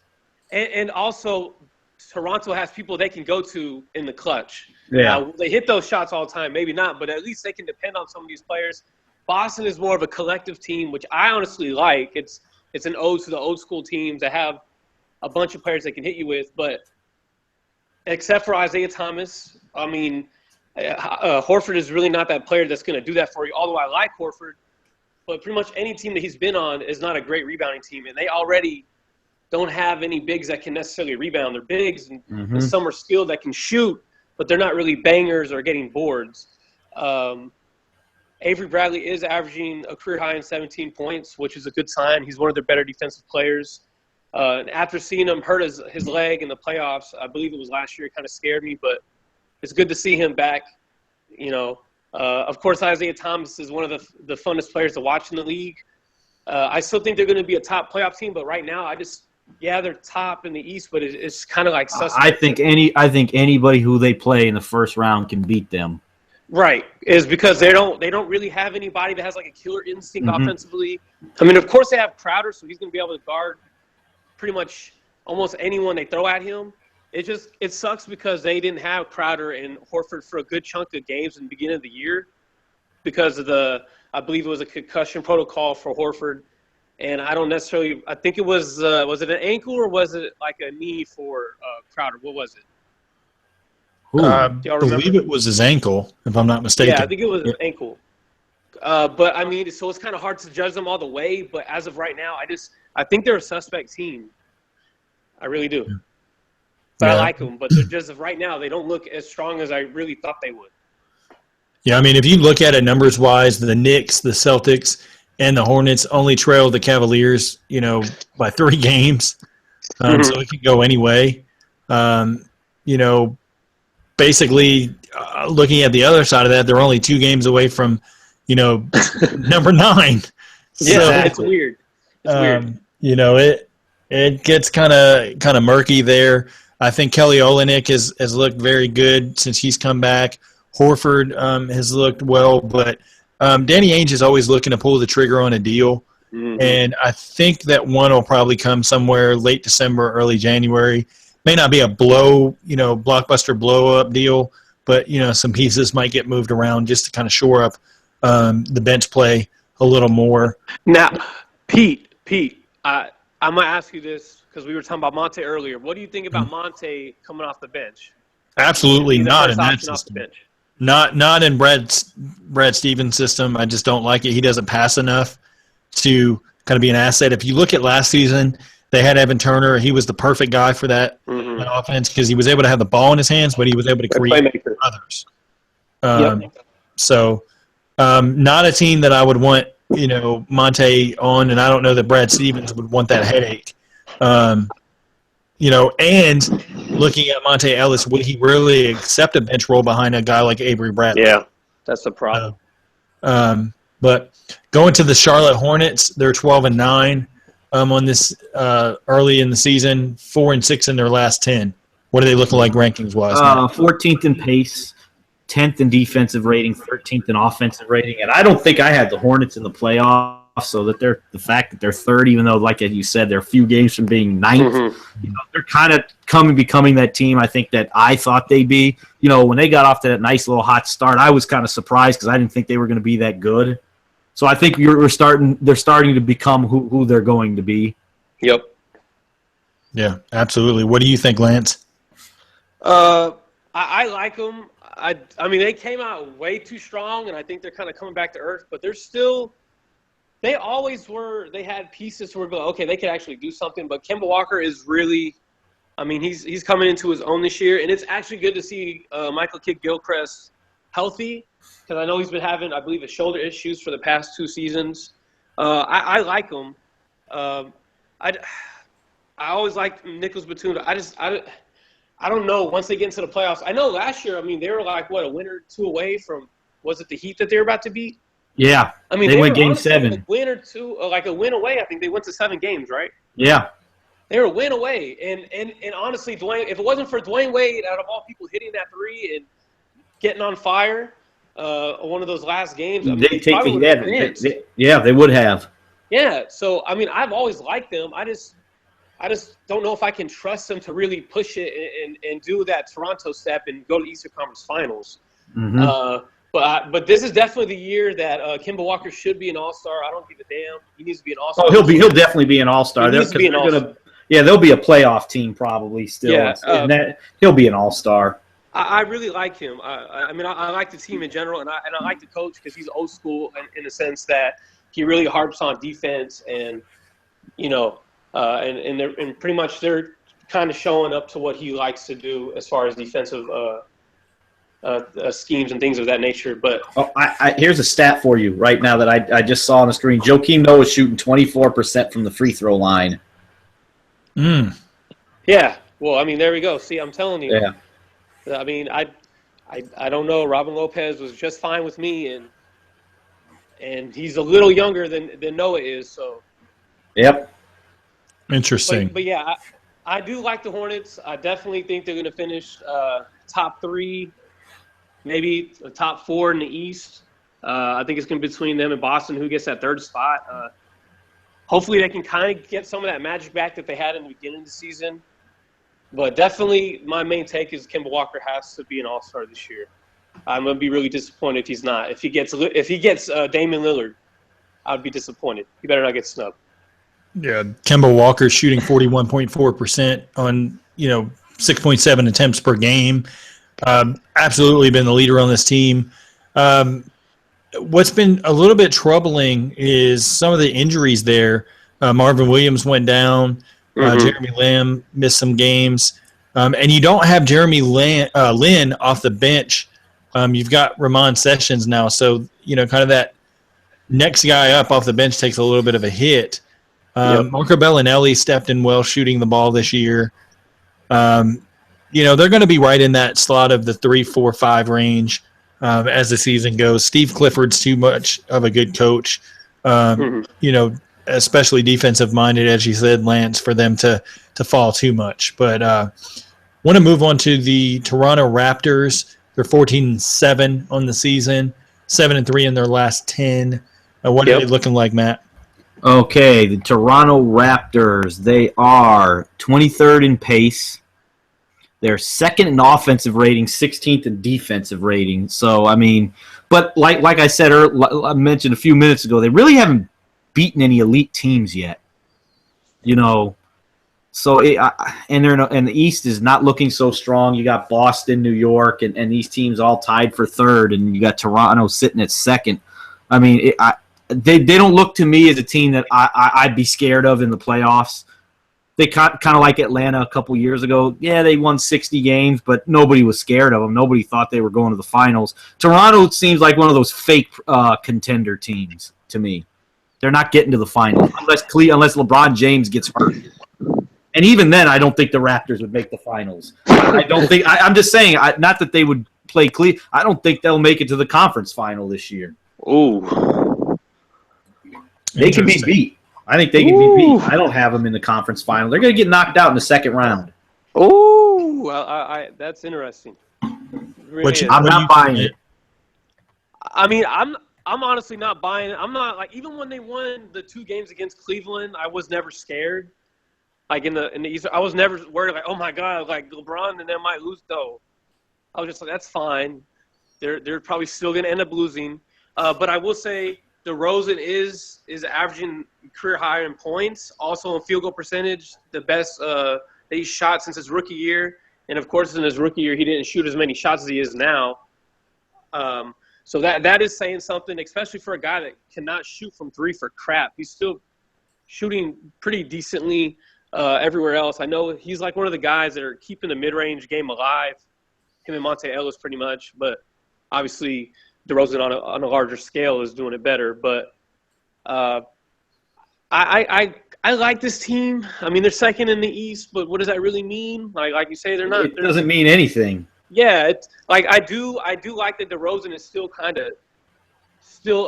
And also, Toronto has people they can go to in the clutch. Yeah. Now, they hit those shots all the time. Maybe not, but at least they can depend on some of these players. Boston is more of a collective team, which I honestly like. It's an ode to the old school teams that have a bunch of players they can hit you with. But except for Isaiah Thomas, I mean, Horford is really not that player that's going to do that for you, although I like Horford. But pretty much any team that he's been on is not a great rebounding team, and they already don't have any bigs that can necessarily rebound. They're bigs, and some are skilled that can shoot, but they're not really bangers or getting boards. Avery Bradley is averaging a career high in 17 points, which is a good sign. He's one of their better defensive players. And after seeing him hurt his leg in the playoffs, I believe it was last year, it kind of scared me, but it's good to see him back. Of course, Isaiah Thomas is one of the funnest players to watch in the league. I still think they're going to be a top playoff team, but right now they're top in the East, but it's kind of like suspect. I think anybody who they play in the first round can beat them. Right, is because they don't really have anybody that has like a killer instinct offensively. I mean, of course they have Crowder, so he's going to be able to guard pretty much almost anyone they throw at him. It sucks because they didn't have Crowder and Horford for a good chunk of games in the beginning of the year because of I believe it was a concussion protocol for Horford. And I don't necessarily – I think it was it an ankle or was it like a knee for Crowder? What was it? I believe it was his ankle, if I'm not mistaken. Yeah, I think it was his ankle. But, I mean, so it's kind of hard to judge them all the way. But as of right now, I think they're a suspect team. I really do. But I like them. But just of right now, they don't look as strong as I really thought they would. Yeah, I mean, if you look at it numbers-wise, the Knicks, the Celtics – and the Hornets only trail the Cavaliers, by 3 games. So it can go any way. Basically, looking at the other side of that, they're only 2 games away from, number 9. Yeah, it's weird. It's weird. It gets kind of murky there. I think Kelly Olynyk has looked very good since he's come back. Horford has looked well, but Danny Ainge is always looking to pull the trigger on a deal, and I think that one will probably come somewhere late December, early January. May not be a blockbuster blow-up deal, but, some pieces might get moved around just to kind of shore up the bench play a little more. Now, Pete, I'm going to ask you this because we were talking about Monte earlier. What do you think about Monte coming off the bench? Absolutely not in that off the system. bench. Not in Brad Stevens' system. I just don't like it. He doesn't pass enough to kind of be an asset. If you look at last season, they had Evan Turner. He was the perfect guy for that offense because he was able to have the ball in his hands, but he was able to create for others. So not a team that I would want, Monte on, and I don't know that Brad Stevens would want that headache. And looking at Monte Ellis, would he really accept a bench role behind a guy like Avery Bradley? Yeah, that's the problem. But going to the Charlotte Hornets, they're 12-9 on this early in the season, 4-6 in their last 10. What are they looking like rankings-wise? 14th in pace, 10th in defensive rating, 13th in offensive rating, and I don't think I had the Hornets in the playoffs. So that the fact that they're third, even though, like you said, they're a few games from being ninth, they're kind of becoming that team I think that I thought they'd be. When they got off to that nice little hot start, I was kind of surprised because I didn't think they were going to be that good. So I think they're starting to become who they're going to be. Yep. Yeah, absolutely. What do you think, Lance? I like them. I mean, they came out way too strong, and I think they're kind of coming back to earth, but they're still. They always were. They had pieces where okay, they could actually do something. But Kemba Walker is really, I mean, he's coming into his own this year, and it's actually good to see Michael Kidd-Gilchrist healthy because I know he's been having, I believe, shoulder issues for the past 2 seasons. I like him. I always liked Nicholas Batum. I don't know. Once they get into the playoffs, I know last year. I mean, they were like a win or 2 away from Was it the Heat that they were about to beat? Yeah. I mean, they they went were Game honestly 7. a win or two, like a win away. I think they went to 7 games, right? Yeah. They were a win away. And honestly, Dwayne, if it wasn't for Dwayne Wade, out of all people hitting that three and getting on fire one of those last games, I mean, They they take probably the would have advanced. they would have. Yeah. So, I mean, I've always liked them. I just don't know if I can trust them to really push it and do that Toronto step and go to the Eastern Conference Finals. Mm-hmm. But this is definitely the year that Kemba Walker should be an All-Star. I don't give a damn. He needs to be an All-Star. Oh, he'll definitely be an All-Star. He needs to be an All-Star. They'll be a playoff team probably still. Yeah, and that he'll be an All-Star. I really like him. I mean, I like the team in general, and I like the coach because he's old school in the sense that he really harps on defense, and and pretty much they're kind of showing up to what he likes to do as far as defensive schemes and things of that nature. But here's a stat for you right now that I just saw on the screen. Joakim Noah is shooting 24% from the free throw line. Yeah. Well, I mean, there we go. See, I'm telling you. Yeah. I mean, I don't know. Robin Lopez was just fine with me, and he's a little younger than Noah is. So. Yep. Interesting. But yeah, I do like the Hornets. I definitely think they're going to finish top 3, maybe top 4 in the East. I think it's going to be between them and Boston who gets that 3rd spot. Hopefully they can kind of get some of that magic back that they had in the beginning of the season. But definitely my main take is Kemba Walker has to be an All-Star this year. I'm going to be really disappointed if he's not. If he gets Damian Lillard, I would be disappointed. He better not get snubbed. Yeah, Kemba Walker shooting 41.4% on 6.7 attempts per game. Absolutely been the leader on this team. What's been a little bit troubling is some of the injuries there. Marvin Williams went down. Jeremy Lamb missed some games. And you don't have Jeremy Lin off the bench. You've got Ramon Sessions now. So, kind of that next guy up off the bench takes a little bit of a hit. Marco Bellinelli stepped in well shooting the ball this year. They're going to be right in that slot of the 3, 4, 5 range as the season goes. Steve Clifford's too much of a good coach, especially defensive-minded, as you said, Lance, for them to fall too much. But want to move on to the Toronto Raptors. They're 14-7 on the season, 7-3 in their last 10. What are they looking like, Matt? Okay, the Toronto Raptors, they are 23rd in pace. They're 2nd in offensive rating, 16th in defensive rating. So, I mean, but like I said, I mentioned a few minutes ago, they really haven't beaten any elite teams yet. So and the East is not looking so strong. You got Boston, New York, and these teams all tied for 3rd, and you got Toronto sitting at 2nd. I mean, they don't look to me as a team that I'd be scared of in the playoffs. They kind of like Atlanta a couple years ago. Yeah, they won 60 games, but nobody was scared of them. Nobody thought they were going to the finals. Toronto seems like one of those fake contender teams to me. They're not getting to the finals unless LeBron James gets hurt. And even then, I don't think the Raptors would make the finals. I don't think. I'm just saying, not that they would play Cleveland. I don't think they'll make it to the conference final this year. Ooh. They can be beat. I think they can be beat. I don't have them in the conference final. They're going to get knocked out in the 2nd round. Oh, well, that's interesting. Really I'm not buying it. I mean, I'm honestly not buying it. I'm not like, even when they won the 2 games against Cleveland, I was never scared. Like in the East, I was never worried like, oh my God, like LeBron and them might lose though. I was just like, that's fine. They're probably still going to end up losing. But I will say DeRozan is averaging career high in points, also in field goal percentage, the best that he's shot since his rookie year. And of course, in his rookie year, he didn't shoot as many shots as he is now. So that is saying something, especially for a guy that cannot shoot from 3 for crap. He's still shooting pretty decently everywhere else. I know he's like one of the guys that are keeping the mid-range game alive. Him and Monte Ellis pretty much, but obviously DeRozan on a larger scale is doing it better. But I like this team. I mean, they're 2nd in the East, but what does that really mean? Like you say, they're not. It doesn't mean anything. Yeah, it's like I do like that DeRozan is still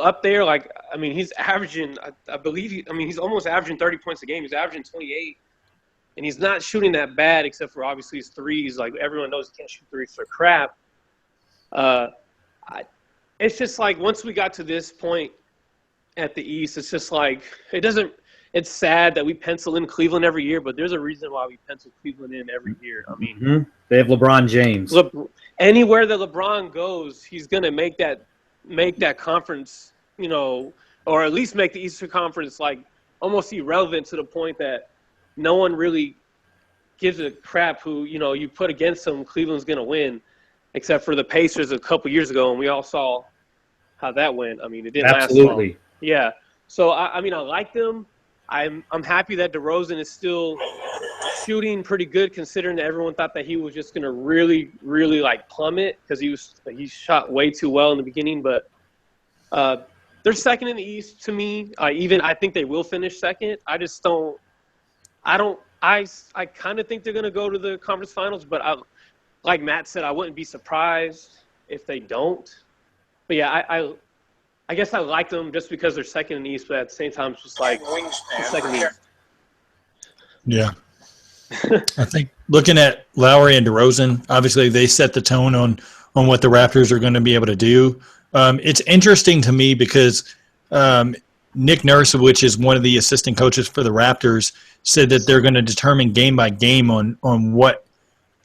up there. Like, I mean, he's averaging, I believe, he's almost averaging 30 points a game. He's averaging 28, and he's not shooting that bad except for obviously his threes. Like, everyone knows he can't shoot threes for crap. It's just like once we got to this point at the East, it's just like it's sad that we pencil in Cleveland every year, but there's a reason why we pencil Cleveland in every year. I mean, they have LeBron James. Anywhere that LeBron goes, he's going to make that conference, or at least make the Eastern Conference like almost irrelevant to the point that no one really gives a crap who, you put against them. Cleveland's going to win, except for the Pacers a couple years ago, and we all saw how that went. I mean, it didn't last long. Yeah. So, I like them. I'm happy that DeRozan is still shooting pretty good, considering that everyone thought that he was just going to really, really like plummet because he shot way too well in the beginning. But they're second in the East to me. I think they will finish second. I just don't. I kind of think they're going to go to the conference finals, but like Matt said, I wouldn't be surprised if they don't. But yeah, I guess I like them just because they're second in the East, but at the same time, it's just like second in the East. Yeah. I think looking at Lowry and DeRozan, obviously they set the tone on what the Raptors are going to be able to do. It's interesting to me because Nick Nurse, which is one of the assistant coaches for the Raptors, said that they're going to determine game by game on what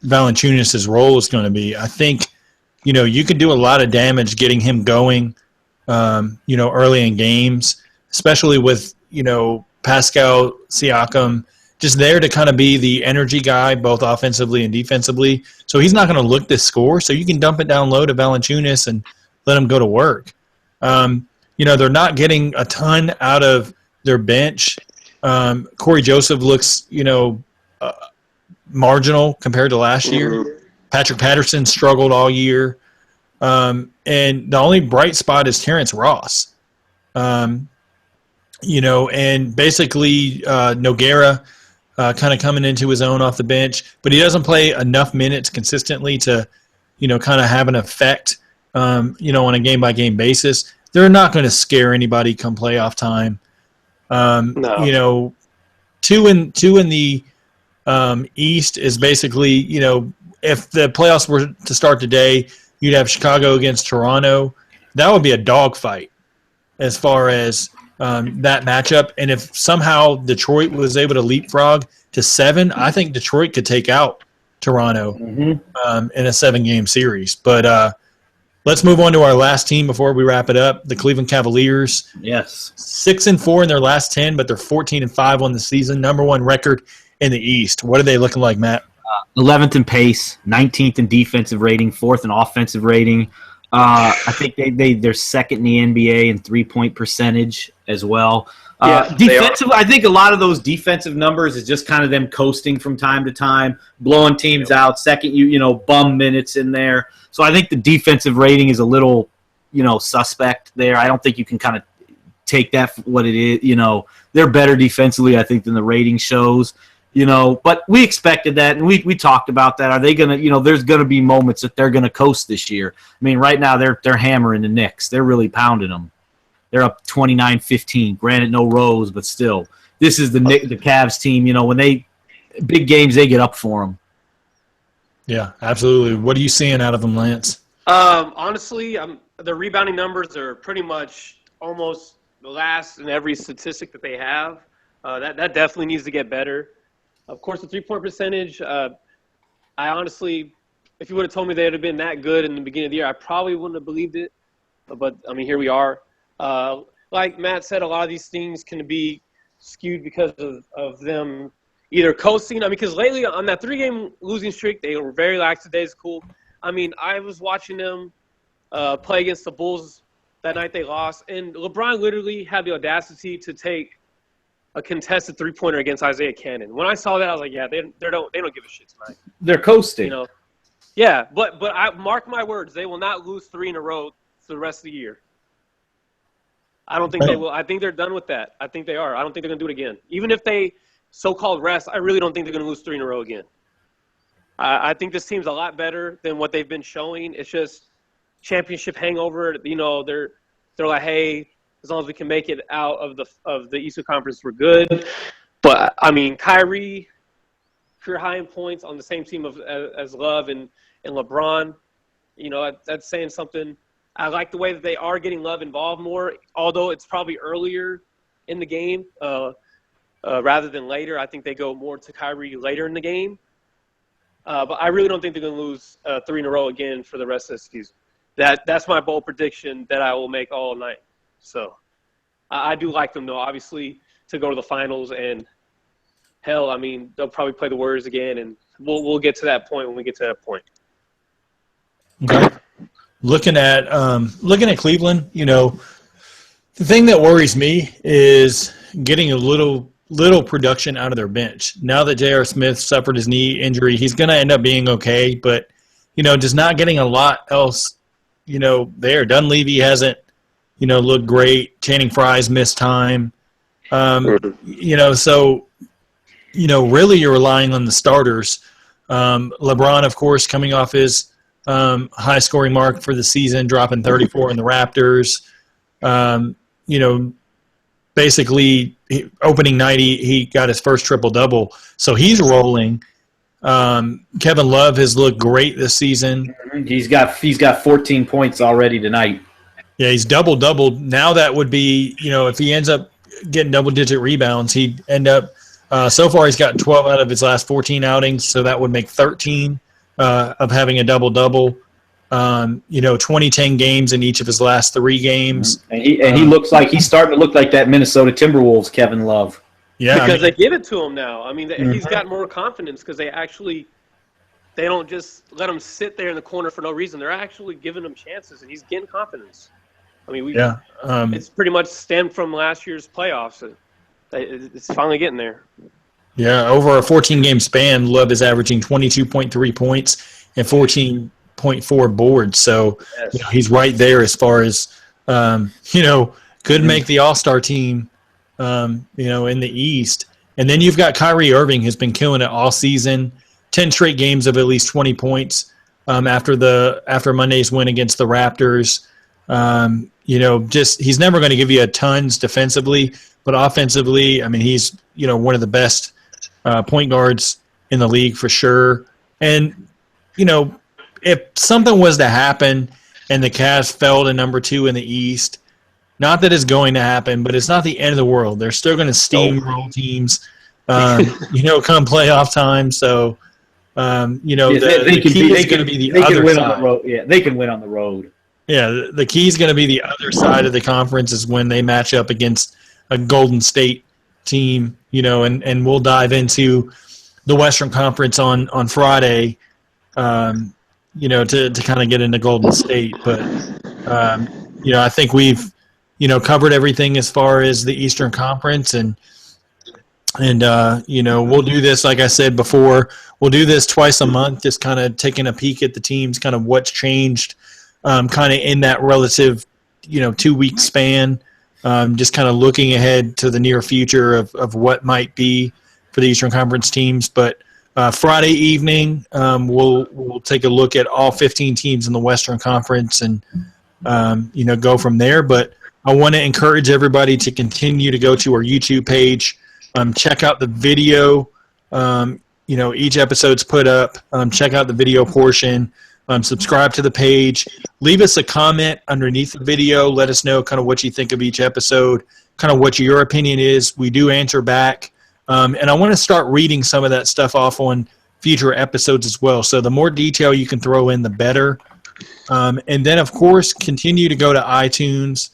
Valanciunas' role is going to be. I think, you can do a lot of damage getting him going, early in games, especially with, Pascal Siakam just there to kind of be the energy guy, both offensively and defensively. So he's not going to look to score. So you can dump it down low to Valanciunas and let him go to work. They're not getting a ton out of their bench. Corey Joseph looks, marginal compared to last year. Patrick Patterson struggled all year. And the only bright spot is Terrence Ross. And basically Nogueira kind of coming into his own off the bench, but he doesn't play enough minutes consistently to, kind of have an effect, on a game-by-game basis. They're not going to scare anybody come playoff time. No. Two in the East is basically, if the playoffs were to start today, you'd have Chicago against Toronto. That would be a dogfight as far as that matchup. And if somehow Detroit was able to leapfrog to 7, I think Detroit could take out Toronto in a 7-game series. But let's move on to our last team before we wrap it up. The Cleveland Cavaliers. Yes. 6-4 in their last 10, but they're 14-5 on the season. Number 1 record in the East. What are they looking like, Matt? 11th in pace, 19th in defensive rating, 4th in offensive rating. I think they're second in the NBA in 3-point percentage as well. Defensive, I think a lot of those defensive numbers is just kind of them coasting from time to time, blowing teams out. Second, bum minutes in there. So I think the defensive rating is a little, suspect there. I don't think you can kind of take that for what it is. They're better defensively, I think, than the rating shows. But we expected that, and we talked about that. Are they going to, there's going to be moments that they're going to coast this year. I mean, right now they're hammering the Knicks. They're really pounding them. They're up 29-15. Granted, no Rose, but still. This is the Cavs team. When big games, they get up for them. Yeah, absolutely. What are you seeing out of them, Lance? Honestly, the rebounding numbers are pretty much almost the last in every statistic that they have. That definitely needs to get better. Of course, the 3-point percentage, I honestly, if you would have told me they would have been that good in the beginning of the year, I probably wouldn't have believed it. But, here we are. Like Matt said, a lot of these things can be skewed because of them either coasting. Because lately on that 3-game losing streak, they were very lackadaisical. I was watching them play against the Bulls that night they lost, and LeBron literally had the audacity to take a contested 3-pointer against Isaiah Cannon. When I saw that, I was like, yeah, they don't give a shit tonight. They're coasting. Yeah, but I mark my words, they will not lose 3 in a row for the rest of the year. I don't think they will. I think they're done with that. I think they are. I don't think they're going to do it again. Even if they so-called rest, I really don't think they're going to lose 3 in a row again. I think this team's a lot better than what they've been showing. It's just championship hangover. You know, they're like, hey, as long as we can make it out of the Eastern Conference, we're good. But I mean, Kyrie, career high in points on the same team as Love and LeBron. You know, that's saying something. I like the way that they are getting Love involved more, although it's probably earlier in the game rather than later. I think they go more to Kyrie later in the game. But I really don't think they're going to lose 3 in a row again for the rest of the season. That's my bold prediction that I will make all night. So I do like them, though, obviously, to go to the finals. And, hell, I mean, they'll probably play the Warriors again, and we'll get to that point when we get to that point. Okay. Looking at Cleveland, you know, the thing that worries me is getting a little production out of their bench. Now that J.R. Smith suffered his knee injury, he's going to end up being okay, but, you know, just not getting a lot else, you know, there. Dunleavy hasn't, you know, looked great. Channing Frye's missed time. You know, so, you know, really you're relying on the starters. LeBron, of course, coming off his high-scoring mark for the season, dropping 34 in the Raptors. You know, basically opening night he got his first triple-double, so he's rolling. Kevin Love has looked great this season. He's got 14 points already tonight. Yeah, he's double-doubled. Now that would be, you know, if he ends up getting double-digit rebounds, he'd end up so far he's got 12 out of his last 14 outings, so that would make 13 of having a double-double. You know, 20-10 games in each of his last 3 games. And he looks like he's starting to look like that Minnesota Timberwolves Kevin Love. Yeah, because they give it to him now. I mean, he's got more confidence because they don't just let him sit there in the corner for no reason. They're actually giving him chances, and he's getting confidence. I mean, it's pretty much stemmed from last year's playoffs. It's finally getting there. Yeah, over a 14-game span, Love is averaging 22.3 points and 14.4 boards. So you know, he's right there as far as, you know, could make the All-Star team, you know, in the East. And then you've got Kyrie Irving, who's been killing it all season, 10 straight games of at least 20 points after Monday's win against the Raptors. You know, just he's never going to give you a tons defensively, but offensively, I mean, he's, you know, one of the best point guards in the league for sure. And, you know, if something was to happen and the Cavs fell to number 2 in the East, not that it's going to happen, but it's not the end of the world. They're still going to steamroll teams, you know, come playoff time. So, you know, the key is going to be the other side. Yeah, they can win on the road. Yeah, the key is going to be the other side of the conference is when they match up against a Golden State team, you know, and we'll dive into the Western Conference on Friday, you know, to kind of get into Golden State. But, you know, I think we've, you know, covered everything as far as the Eastern Conference. And you know, we'll do this, like I said before, we'll do this twice a month, just kind of taking a peek at the teams, kind of what's changed kind of in that relative, you know, 2-week span, just kind of looking ahead to the near future of what might be for the Eastern Conference teams. But Friday evening, we'll take a look at all 15 teams in the Western Conference and, you know, go from there. But I want to encourage everybody to continue to go to our YouTube page, check out the video. You know, each episode's put up. Check out the video portion. Subscribe to the page. Leave us a comment underneath the video. Let us know kind of what you think of each episode, kind of what your opinion is. We do answer back. And I want to start reading some of that stuff off on future episodes as well. So the more detail you can throw in, the better. And then, of course, continue to go to iTunes.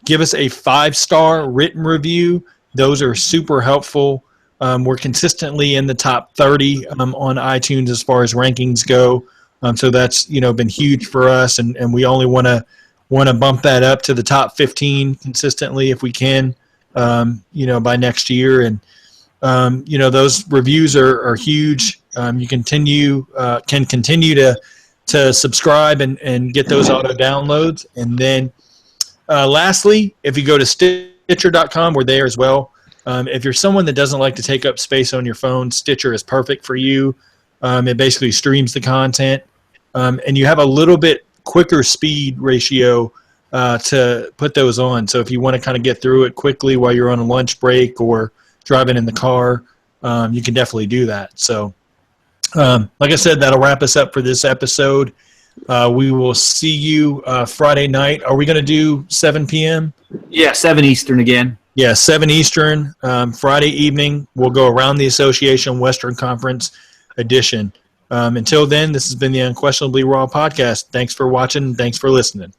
Give us a 5-star written review. Those are super helpful. We're consistently in the top 30 on iTunes as far as rankings go. So that's, you know, been huge for us, and we only want to bump that up to the top 15 consistently if we can, you know, by next year. And you know, those reviews are huge. You can continue to subscribe and get those auto downloads. And then lastly, if you go to Stitcher.com, we're there as well. If you're someone that doesn't like to take up space on your phone, Stitcher is perfect for you. It basically streams the content, and you have a little bit quicker speed ratio to put those on. So if you want to kind of get through it quickly while you're on a lunch break or driving in the car, you can definitely do that. So like I said, that'll wrap us up for this episode. We will see you Friday night. Are we going to do 7 p.m.? Yeah, 7 Eastern again. Yeah, 7 Eastern, Friday evening. We'll go around the association Western Conference edition. Until then, this has been the Unquestionably Raw podcast. Thanks for watching. Thanks for listening.